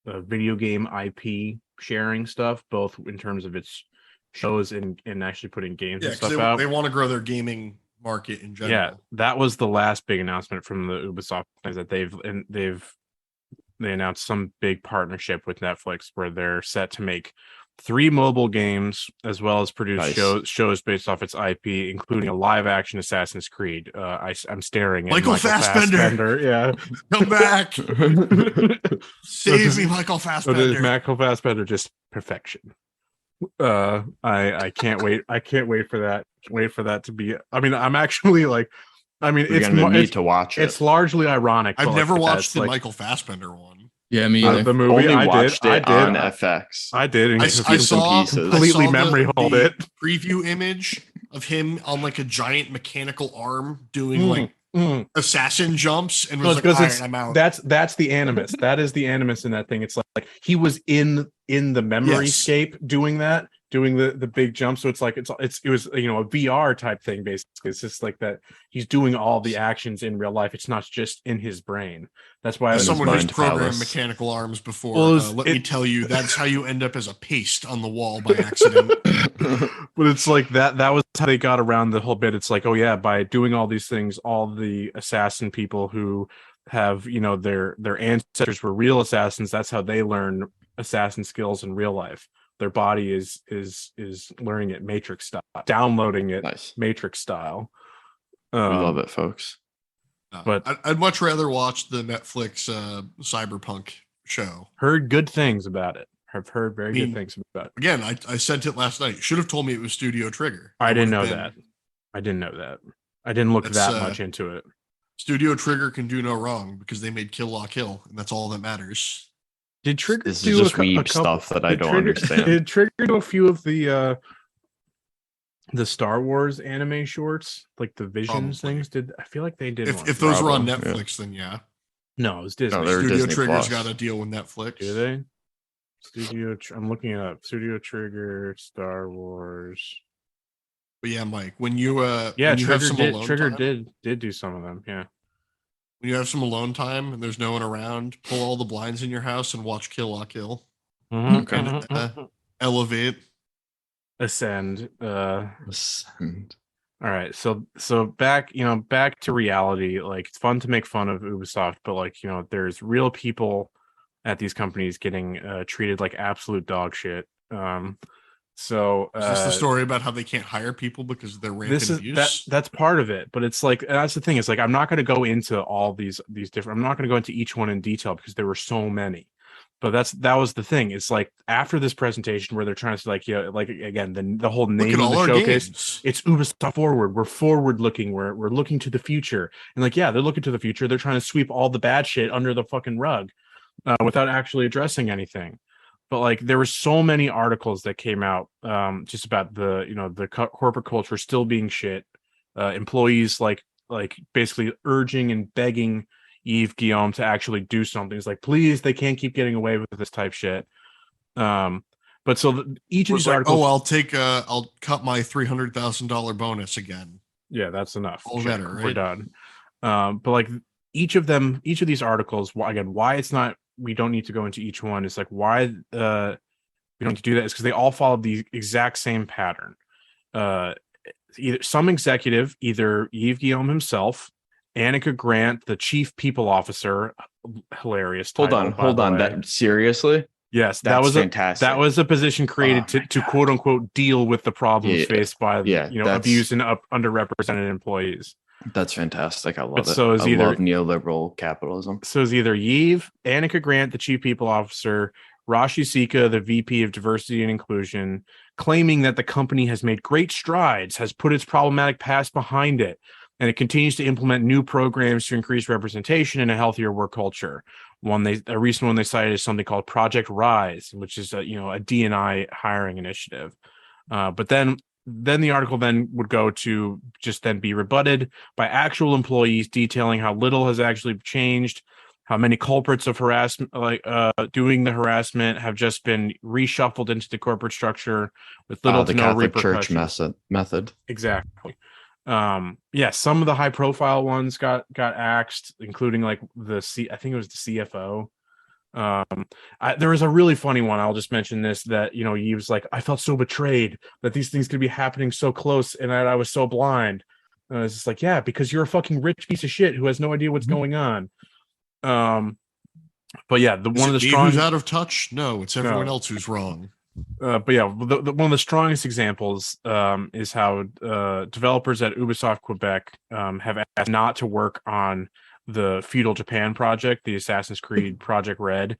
video game IP sharing stuff, both in terms of its shows and actually putting games and stuff out. They want to grow their gaming market in general. Yeah, that was the last big announcement from the Ubisoft, is that they announced some big partnership with Netflix where they're set to make 3 mobile games as well as produce shows based off its IP, including a live action Assassin's Creed. I'm staring at Michael Fassbender. Yeah, come back, save me, Michael Fassbender. Michael Fassbender, just perfection. I can't wait. I can't wait for that. Wait for that to be. I mean, I'm actually like. I mean, it's need to watch it. It's largely ironic. I've never watched the Michael Fassbender one. Yeah, me either. The movie I watched it on FX. I did. And I saw completely memory hold it. Preview image of him on like a giant mechanical arm doing assassin jumps, and was like, all right, I'm out. That's the animus. That is the animus in that thing. It's like he was in the memory scape doing the big jump. So it's like it was a VR type thing basically. It's just like that he's doing all the actions in real life. It's not just in his brain. That's why someone who's programmed mechanical arms before. Let me tell you, that's how you end up as a paste on the wall by accident. But it's like that was how they got around the whole bit. It's like, oh yeah, by doing all these things, all the assassin people who have their ancestors were real assassins, that's how they learn assassin skills in real life. Their body is learning it Matrix style, downloading it Matrix style. We love it, folks. But I'd much rather watch the Netflix Cyberpunk show. Heard good things about it. I've heard very good things about it. Again, I sent it last night. Should have told me it was Studio Trigger. I didn't know that. I didn't look that much into it. Studio Trigger can do no wrong because they made Kill La Kill, and that's all that matters. Did Trigger this is just weeb stuff that I don't understand. Did Trigger do a few of the Star Wars anime shorts, like the Visions things? I feel like they did. If those were on Netflix, then yeah. No, it was Disney. No, Studio Disney Trigger's Plus. got a deal with Netflix. Do they? I'm looking it up. Studio Trigger, Star Wars. But yeah, Mike, when you Trigger did do some of them. Yeah. When you have some alone time and there's no one around, pull all the blinds in your house and watch Kill La Kill. Mm-hmm. And elevate. Ascend. Ascend. All right. So back to reality. Like, it's fun to make fun of Ubisoft, but like, there's real people at these companies getting treated like absolute dog shit. So is this the story about how they can't hire people because of their rampant abuse? That's part of it, but it's like that's the thing. It's like I'm not going to go into all these different. I'm not going to go into each one in detail because there were so many. But that was the thing. It's like after this presentation where they're trying to like like again the whole name of the showcase. Games. It's Ubisoft Forward. We're forward looking. We're looking to the future. And like they're looking to the future. They're trying to sweep all the bad shit under the fucking rug without actually addressing anything. But like there were so many articles that came out just about the corporate culture still being shit. Employees like basically urging and begging Yves Guillaume to actually do something. It's like, please, they can't keep getting away with this type shit. But so each of these articles, I'll cut my $300,000 bonus again. Yeah, that's enough. All better, right? We're done. But like each of these articles, why it's not. We don't need to go into each one. It's like why we don't need to do that is because they all follow the exact same pattern. Either some executive, either Yves Guillaume himself, Annika Grant, the chief people officer, hilarious. Hold on. That seriously? Yes, that was fantastic. That was a position created to quote unquote deal with the problems faced by abuse and underrepresented employees. That's fantastic. I love it. So I love neoliberal capitalism. So it's either Yves, Annika Grant, the chief people officer, Rashi Sika, the VP of diversity and inclusion, claiming that the company has made great strides, has put its problematic past behind it, and it continues to implement new programs to increase representation and a healthier work culture. A recent one they cited is something called Project Rise, which is a D&I hiring initiative. But then the article then would go to just then be rebutted by actual employees detailing how little has actually changed, how many culprits of harassment, doing the harassment, have just been reshuffled into the corporate structure with little to no repercussions. Church method. Exactly. Some of the high profile ones got axed, including like I think it was the CFO. There was a really funny one. I'll just mention this, that he was like, I felt so betrayed that these things could be happening so close and I was so blind. And I was just like, yeah, because you're a fucking rich piece of shit who has no idea what's going on. But yeah, one of the strongest who's out of touch. No, it's everyone else who's wrong. But yeah, one of the strongest examples is how developers at Ubisoft Quebec have asked not to work on the Feudal Japan project, the Assassin's Creed Project Red,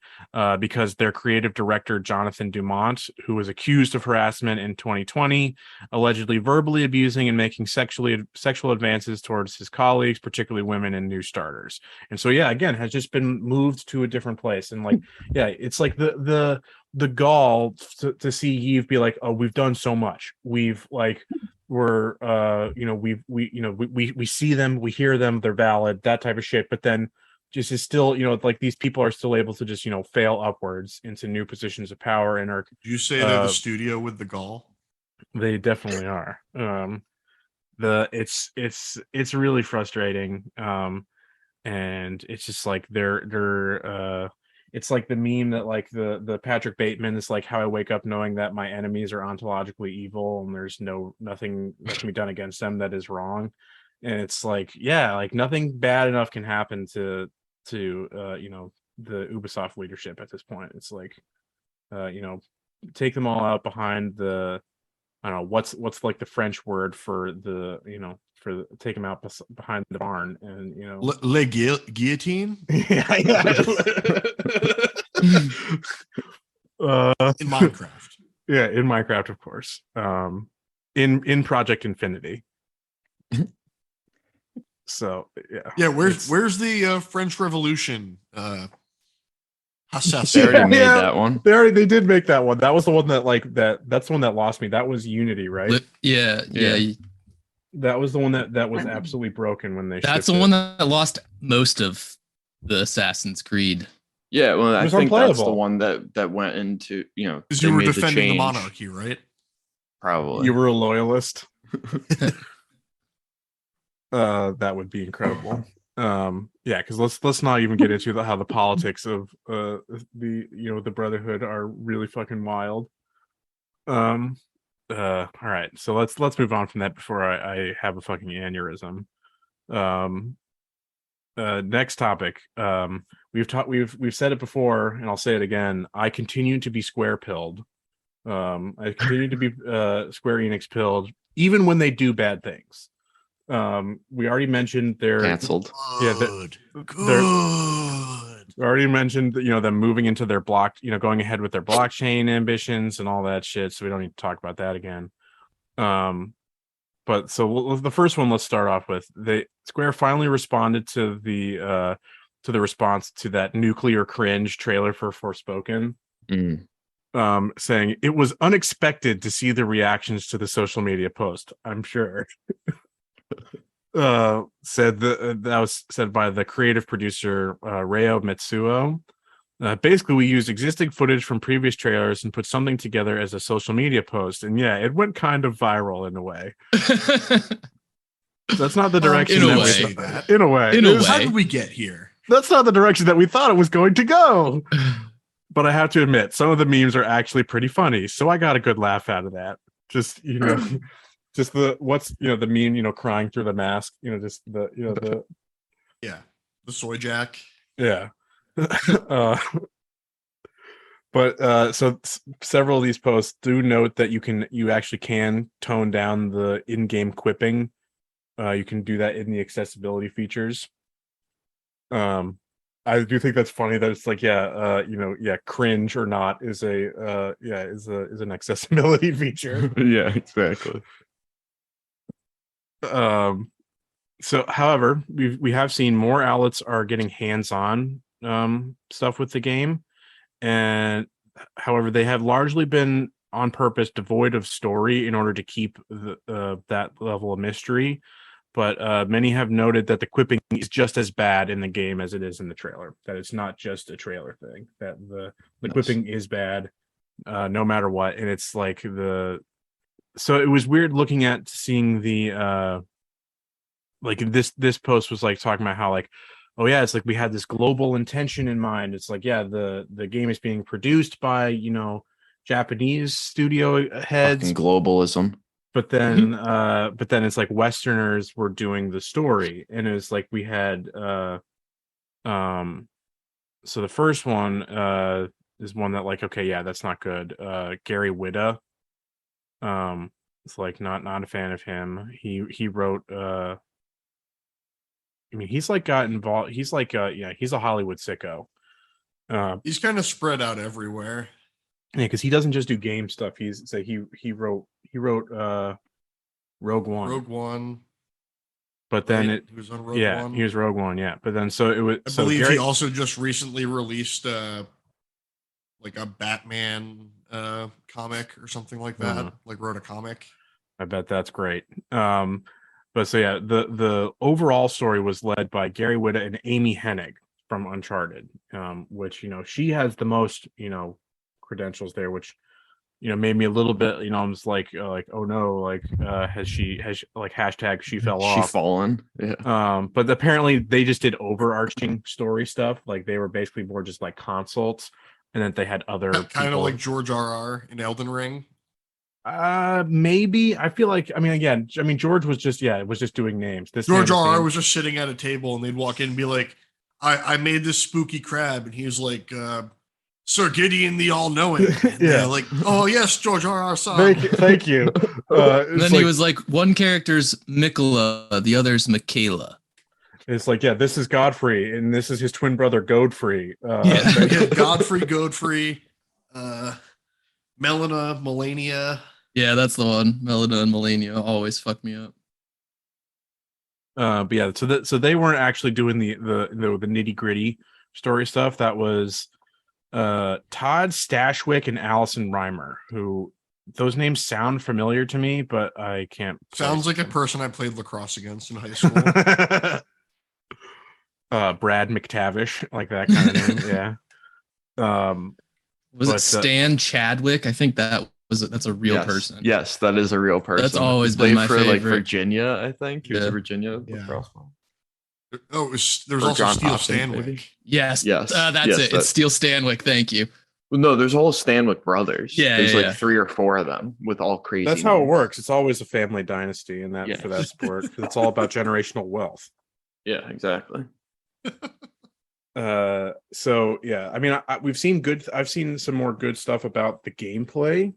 because their creative director, Jonathan Dumont, who was accused of harassment in 2020, allegedly verbally abusing and making sexual advances towards his colleagues, particularly women and new starters. And so, again, has just been moved to a different place. And like, it's like the gall to see Yves be like, oh, we've done so much. We've like, we see them, we hear them, they're valid, that type of shit. But then just is still, like these people are still able to just, fail upwards into new positions of power and are. Did you say they're the studio with the gall? They definitely are. It's really frustrating. And it's just like they're it's like the meme that like the Patrick Bateman is like how I wake up knowing that my enemies are ontologically evil and there's nothing that can be done against them that is wrong. And it's like, like nothing bad enough can happen to the Ubisoft leadership at this point. It's like, take them all out behind the, I don't know, what's like the French word for the, take them out behind the barn and, guillotine? Yeah. In Minecraft. Yeah, in Minecraft, of course. In Project Infinity. So where's the French Revolution? They already made that one. They did make that one. That was the one that that's the one that lost me. That was Unity, right? Yeah. That was the one that was absolutely broken when they. That's the one that lost most of the Assassin's Creed. Yeah, well, I think that's the one that went into because you were defending the monarchy, right? Probably you were a loyalist. That would be incredible. Because let's not even get into how the politics of the Brotherhood are really fucking wild. All right, so let's move on from that before I have a fucking aneurysm. Next topic. we've said it before, and I'll say it again. I continue to be Square pilled. I continue to be Square Enix pilled, even when they do bad things. We already mentioned they're canceled. Good. We already mentioned them moving into their going ahead with their blockchain ambitions and all that shit. So we don't need to talk about that again. But so the first one, let's start off with Square finally responded to the response to that nuclear cringe trailer for Forspoken. Saying it was unexpected to see the reactions to the social media post. I'm sure. Said that was said by the creative producer Reo Mitsuo. Basically, we used existing footage from previous trailers and put something together as a social media post, and yeah, it went kind of viral in a way. That's not the direction in a way. How did we get here? That's not the direction that we thought it was going to go. But I have to admit, some of the memes are actually pretty funny, so I got a good laugh out of that. Just just the meme, crying through the mask, just the soy jack. Yeah. But so several of these posts do note that you actually can tone down the in-game quipping. You can do that in the accessibility features. I do think that's funny that it's like, cringe or not is an accessibility feature. Yeah, exactly. So, however, we have seen more outlets are getting hands-on stuff with the game, and however, they have largely been on purpose devoid of story in order to keep that level of mystery. But many have noted that the quipping is just as bad in the game as it is in the trailer. That it's not just a trailer thing. That the quipping is bad, no matter what. And it's like so it was weird looking at seeing the this post was like talking about how like, oh yeah, it's like we had this global intention in mind. It's like, yeah, the game is being produced by Japanese studio heads. Fucking globalism. But then it's like Westerners were doing the story, and it was like we had so the first one is one that like, okay, yeah, that's not good. Gary Whitta, it's like not a fan of him. He wrote he's like got involved. He's like he's a Hollywood sicko. He's kind of spread out everywhere. Yeah, because he doesn't just do game stuff. He wrote Rogue One. Rogue One. But then he was on Rogue One. He was Rogue One, yeah. But then so it was. I believe he also just recently released like a Batman comic or something like that. Mm-hmm. Like wrote a comic. I bet that's great. But so yeah, the overall story was led by Gary Whitta and Amy Hennig from Uncharted, which she has the most credentials there, which made me a little bit I'm just like oh no, like has she like hashtag she fell off, she fallen. Yeah. But apparently they just did overarching story stuff, like they were basically more just like consults, and then they had other kind of like George R.R. in Elden Ring. Maybe I feel like George was just doing names. George R.R. was just sitting at a table, and they'd walk in and be like, I made this spooky crab, and he was like, Sir Gideon the All-Knowing. Yeah, like, oh yes, George R.R. Thank you. And then he was like, one character's Mikola, the other's Michaela. It's like, yeah, this is Godfrey, and this is his twin brother Godfrey. Godfrey, Melania. Yeah, that's the one. Melina and Melania always fuck me up. But yeah, so they weren't actually doing the nitty gritty story stuff. That was Todd Stashwick and Allison Reimer, who those names sound familiar to me, but I can't. Sounds like a person I played lacrosse against in high school. Brad McTavish, like that kind of name. Yeah. Was it Stan Chadwick? I think that's a real person. Yes, that is a real person. That's always been my favorite. Like Virginia, I think. He was Virginia. Yeah. Oh, there was also Steel Stanwyck. Maybe? Yes. That's it. It's Steel Stanwyck. Thank you. Well, no, there's all Stanwyck brothers. Yeah, there's like 3 or 4 of them with all crazy. That's how it works. It's always a family dynasty in that for that sport. It's all about generational wealth. Yeah, exactly. So yeah, I mean, I've seen some more good stuff about the gameplay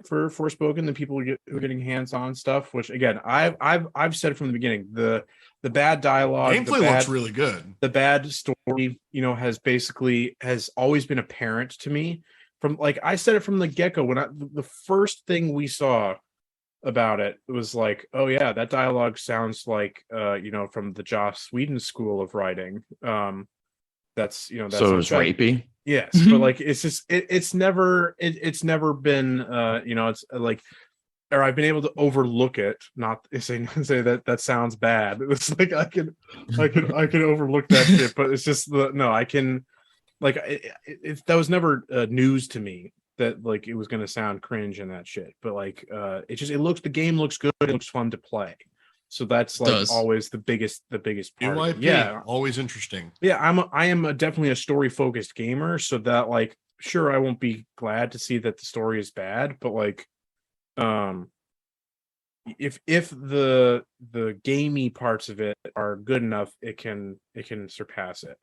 for Forspoken than people who are getting hands-on stuff, which again, I've said from the beginning, the bad dialogue, gameplay looks really good. The bad story, has always been apparent to me. From like I said it from the get-go when the first thing we saw about it was like, oh yeah, that dialogue sounds like from the Joss Whedon school of writing. That's so it was rapey. Yes, but like it's just it's never been it's like, or I've been able to overlook it, not say that sounds bad. It's like I can overlook that shit, but it's just I can, like, that was never news to me that like it was going to sound cringe and that shit, but like the game looks good, it looks fun to play. So that's like always the biggest part. Yeah, always interesting. Yeah, I am definitely a story focused gamer, so that like sure I won't be glad to see that the story is bad, but like if the gamey parts of it are good enough, it can surpass it.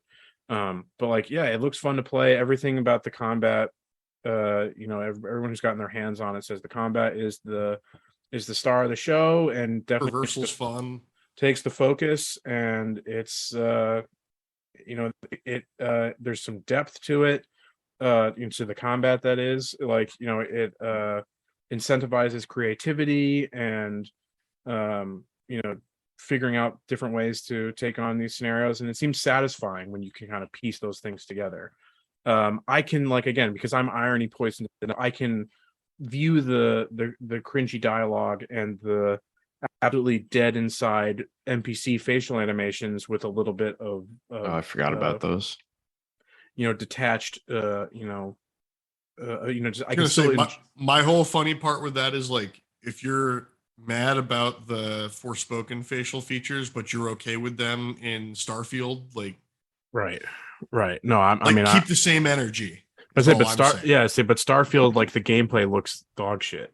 But like yeah, it looks fun to play. Everything about the combat, everyone who's gotten their hands on it says the combat is the star of the show, and definitely reversal's fun, takes the focus, and it's there's some depth to it, into the combat, that is like it incentivizes creativity and figuring out different ways to take on these scenarios, and it seems satisfying when you can kind of piece those things together. I can, like, again, because I'm irony poisoned, I can view the cringy dialogue and the absolutely dead inside NPC facial animations with a little bit of I forgot about those. Detached. I can say my whole funny part with that is like, if you're mad about the Forspoken facial features, but you're okay with them in Starfield, like right. No, I mean, keep the same energy. But Starfield, like the gameplay looks dog shit.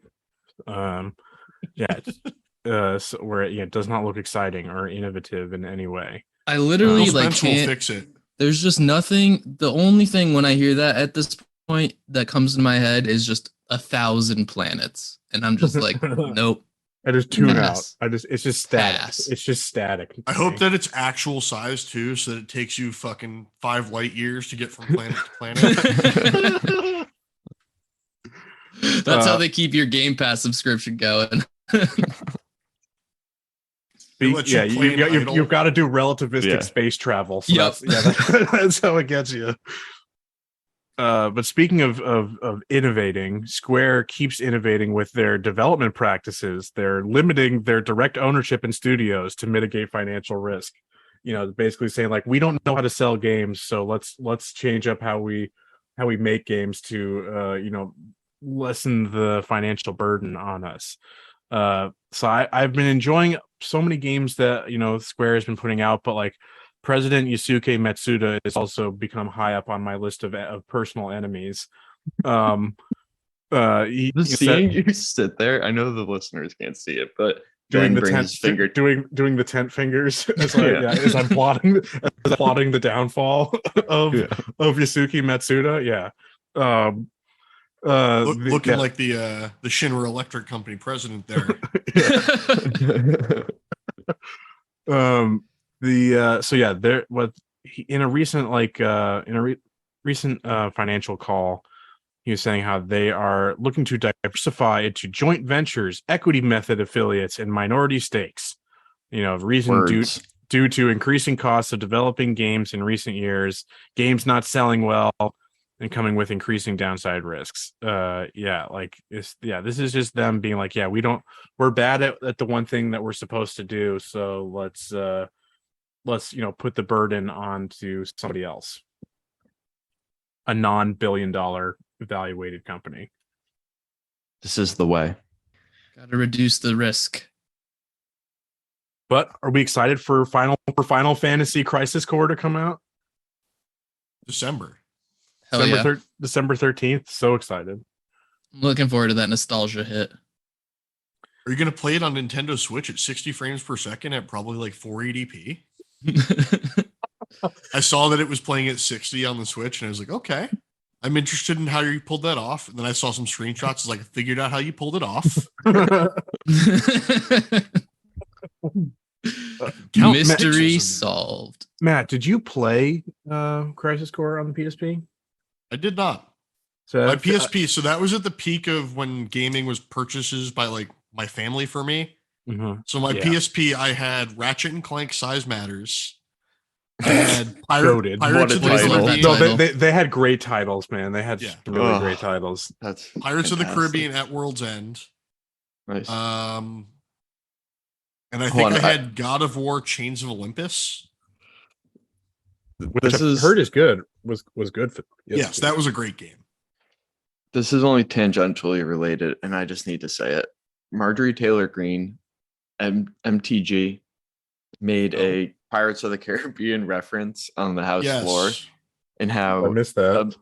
So where it does not look exciting or innovative in any way. I literally can't fix it. There's just nothing. The only thing when I hear that at this point that comes in my head is just 1,000 planets, and I'm just like, nope. I just tune out. It's just static. Pass. It's just static. I hope that it's actual size too, so that it takes you fucking 5 light years to get from planet to planet. That's how they keep your Game Pass subscription going. You've got to do relativistic space travel. So that's how it gets you. But speaking of innovating, Square keeps innovating with their development practices. They're limiting their direct ownership in studios to mitigate financial risk. Basically saying like, we don't know how to sell games, so let's change up how we make games to lessen the financial burden on us. So I've been enjoying so many games that Square has been putting out, but like President Yusuke Matsuda has also become high up on my list of personal enemies. Seeing you sit there, I know the listeners can't see it, but doing the doing the tent fingers as I'm plotting the downfall of Yusuke Matsuda. Yeah. Looking like the Shinra Electric Company president there. In a recent financial call, he was saying how they are looking to diversify into joint ventures, equity method affiliates, and minority stakes. Reason due to increasing costs of developing games in recent years, games not selling well, and coming with increasing downside risks. This is just them being like, we're bad at the one thing that we're supposed to do, so let's put the burden onto somebody else, a non-billion-dollar evaluated company. This is the way. Got to reduce the risk. But are we excited for Final Fantasy Crisis Core to come out? December 13th. So excited. I'm looking forward to that nostalgia hit. Are you going to play it on Nintendo Switch at 60 frames per second at probably like 480p? I saw that it was playing at 60 on the Switch, and I was like, okay, I'm interested in how you pulled that off. And then I saw some screenshots. I was like, I figured out how you pulled it off. Mystery solved. Matt, did you play Crisis Core on the PSP? I did not. So my PSP. So that was at the peak of when gaming was purchases by like my family for me. Mm-hmm. So my PSP, I had Ratchet and Clank Size Matters. I had Pirates of the Caribbean. No, they had great titles, man. They had really great titles. That's Pirates fantastic. of the Caribbean at World's End. Nice. And I think I had God of War Chains of Olympus. Which I've heard is good. Was good for yes, that was a great game. This is only tangentially related, and I just need to say it. Marjorie Taylor Greene, MTG, made a Pirates of the Caribbean reference on the House floor, and how I missed that.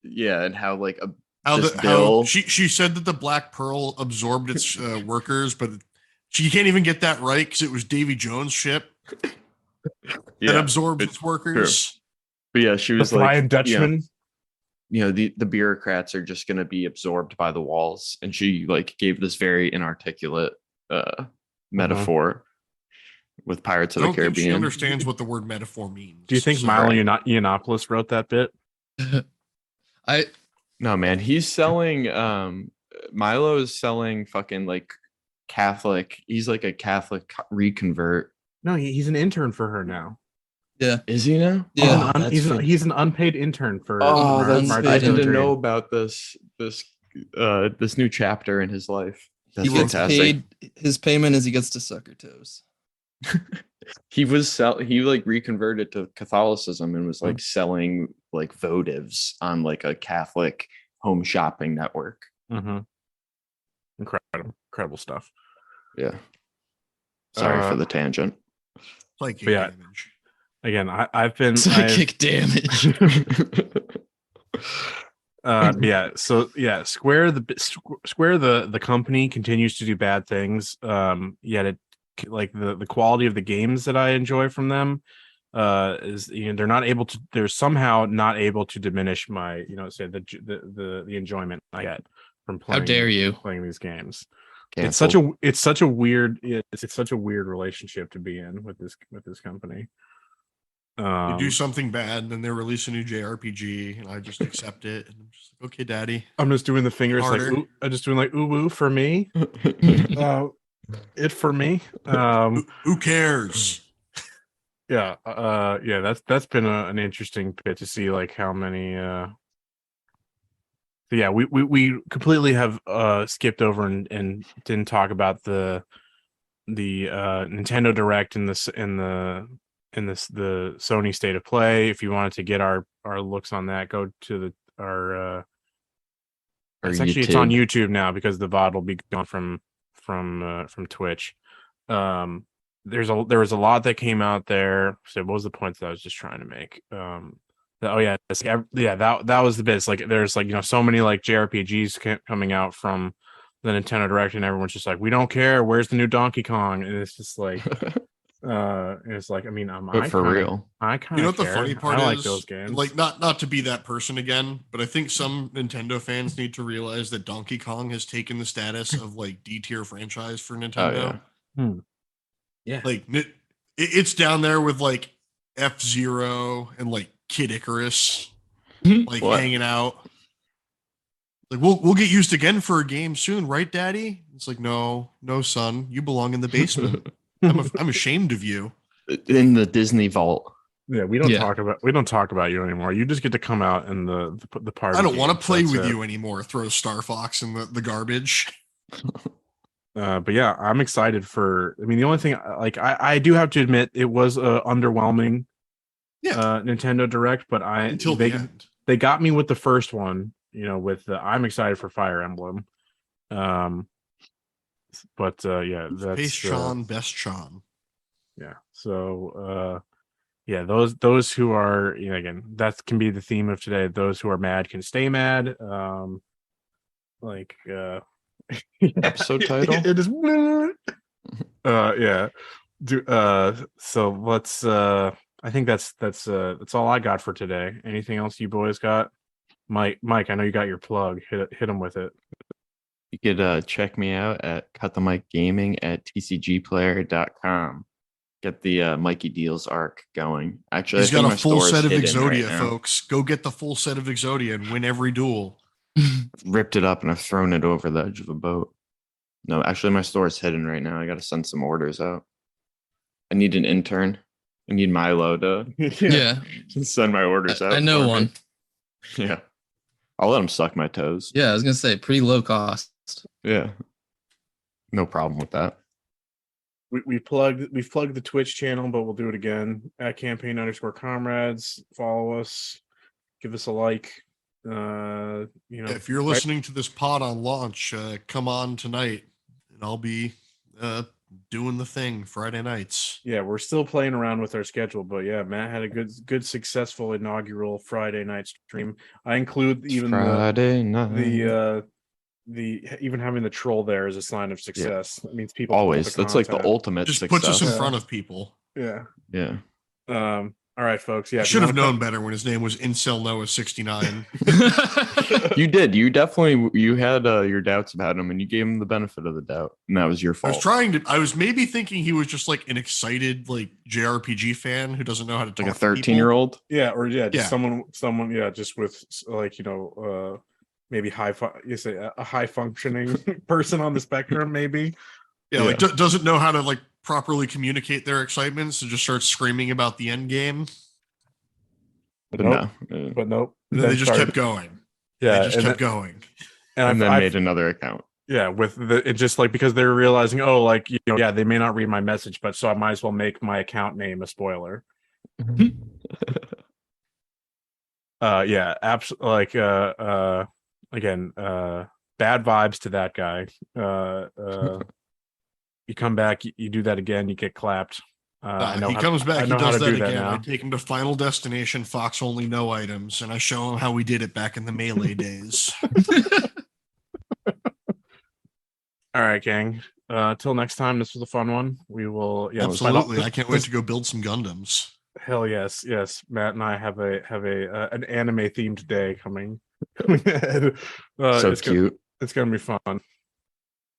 And how like how she said that the Black Pearl absorbed its workers, but she can't even get that right because it was Davy Jones' ship that absorbed its workers. True. But yeah, she was the Flying Dutchman. The bureaucrats are just going to be absorbed by the walls, and she like gave this very inarticulate metaphor with Pirates of the Caribbean. Think she understands what the word metaphor means. Do you think Milo Yiannopoulos wrote that bit? No, man, he's selling. Milo is selling fucking like Catholic. He's like a Catholic reconvert. No, he's an intern for her now. Yeah, is he now? Yeah, he's an unpaid intern for. I didn't know about this new chapter in his life. That's fantastic. His payment is he gets to suck her toes. He like reconverted to Catholicism and was like selling like votives on like a Catholic home shopping network. Mm-hmm. Incredible stuff. Yeah. Sorry for the tangent. Psychic damage. Again, I've been psychic damage. Square the company continues to do bad things. Yet it like the quality of the games that I enjoy from them is they're somehow not able to diminish my the enjoyment I get from playing. How dare you playing these games? Cancelled. It's such a weird relationship to be in with this company. They do something bad, then they release a new JRPG, and I just accept it. And I'm just like, okay, daddy. I'm just doing the fingers harder. Like, I'm just doing like, ooh, woo for me. It for me. Who cares? That's been an interesting bit to see, like how many. We completely have skipped over and didn't talk about the Nintendo Direct in the Sony State of Play. If you wanted to get our looks on that, go to it's on YouTube now because the VOD will be gone from Twitch. There was a lot that came out there. So what was the point that I was just trying to make? That was the bit. It's like there's like so many like JRPGs coming out from the Nintendo Direct, and everyone's just like, we don't care. Where's the new Donkey Kong? And it's just like. It's like, I mean, real. I kind of you know what the funny part is? Like those games. Like not to be that person again, but I think some Nintendo fans need to realize that Donkey Kong has taken the status of like D-tier franchise for Nintendo. Yeah. Like it's down there with like F-Zero and like Kid Icarus, like hanging out. Like we'll get used again for a game soon, right, Daddy? It's like no, son, you belong in the basement. I'm ashamed of you. In the Disney vault. Yeah, we don't talk about you anymore. You just get to come out in the party. I don't want to play with you anymore. Throw Star Fox in the garbage. But yeah, I'm excited for. I mean, the only thing like I do have to admit it was underwhelming. Nintendo Direct, but until the end. They got me with the first one. With I'm excited for Fire Emblem. But that's Base Sean, best Sean. Yeah. So those who are again, that can be the theme of today. Those who are mad can stay mad. Episode title. It is. So let's I think that's all I got for today. Anything else you boys got? Mike, I know you got your plug. Hit him with it. You could check me out at Cut the Mic Gaming at tcgplayer.com. Get the Mikey Deals arc going. Actually, he's got a full set of Exodia, folks. Go get the full set of Exodia and win every duel. Ripped it up and I've thrown it over the edge of a boat. No, actually, my store is hidden right now. I got to send some orders out. I need an intern. I need Milo to send my orders out. I know one. Yeah. I'll let him suck my toes. Yeah, I was going to say, pretty low cost. Yeah. No problem with that. We've plugged the Twitch channel, but we'll do it again at campaign_comrades. Follow us, give us a like. If you're listening to this pod on launch, come on tonight, and I'll be doing the thing Friday nights. Yeah, we're still playing around with our schedule, but yeah, Matt had a good successful inaugural Friday night stream. I include even Friday night. The even having the troll there is a sign of success. It means people always. That's like the ultimate just success. Puts us in front of people. Yeah. All right, folks. Yeah, I should have known better when his name was Incel Noah 69. You did. You definitely had your doubts about him, and you gave him the benefit of the doubt, and that was your fault. I was maybe thinking he was just like an excited like JRPG fan who doesn't know how to talk. Like a 13-year-old. Yeah, or someone. Yeah, just with like maybe a high functioning person on the spectrum, maybe. Yeah, like doesn't know how to like properly communicate their excitement, so just starts screaming about the end game. But nope. And then they just kept going. Yeah, they just kept going, and then made another account. Yeah, with it just like because they were realizing, they may not read my message, but so I might as well make my account name a spoiler. Again, bad vibes to that guy. You come back, you do that again, you get clapped. He comes back, he does that again. I take him to Final Destination, Fox only no items, and I show him how we did it back in the Melee days. All right, gang. Till next time, this was a fun one. We will. Yeah, absolutely. I can't wait to go build some Gundams. Hell yes. Matt and I have an anime themed day coming. So cute. It's gonna be fun. All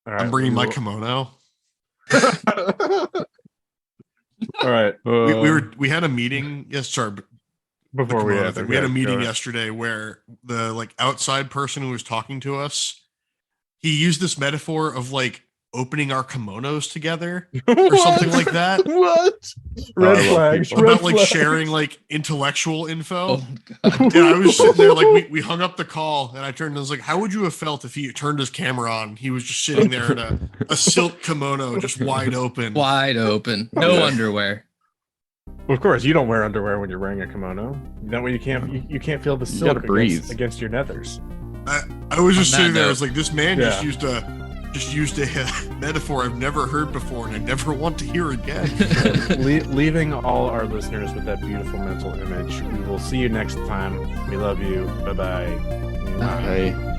right, I'm bringing my kimono. All right. We had a meeting. Yes, sorry. Before we had a meeting yesterday where the like outside person who was talking to us, he used this metaphor of like opening our kimonos together or something like that. What? Red flags. About like sharing like intellectual info. And I was sitting there like we hung up the call and I turned and I was like, how would you have felt if he turned his camera on? He was just sitting there in a silk kimono, just wide open. No underwear. Well, of course, you don't wear underwear when you're wearing a kimono. That way you can't feel the silk against your nethers. I was just sitting there. I was like, this man just used a metaphor I've never heard before and I never want to hear again. Leaving all our listeners with that beautiful mental image. We will see you next time. We love you. Bye-bye. Bye.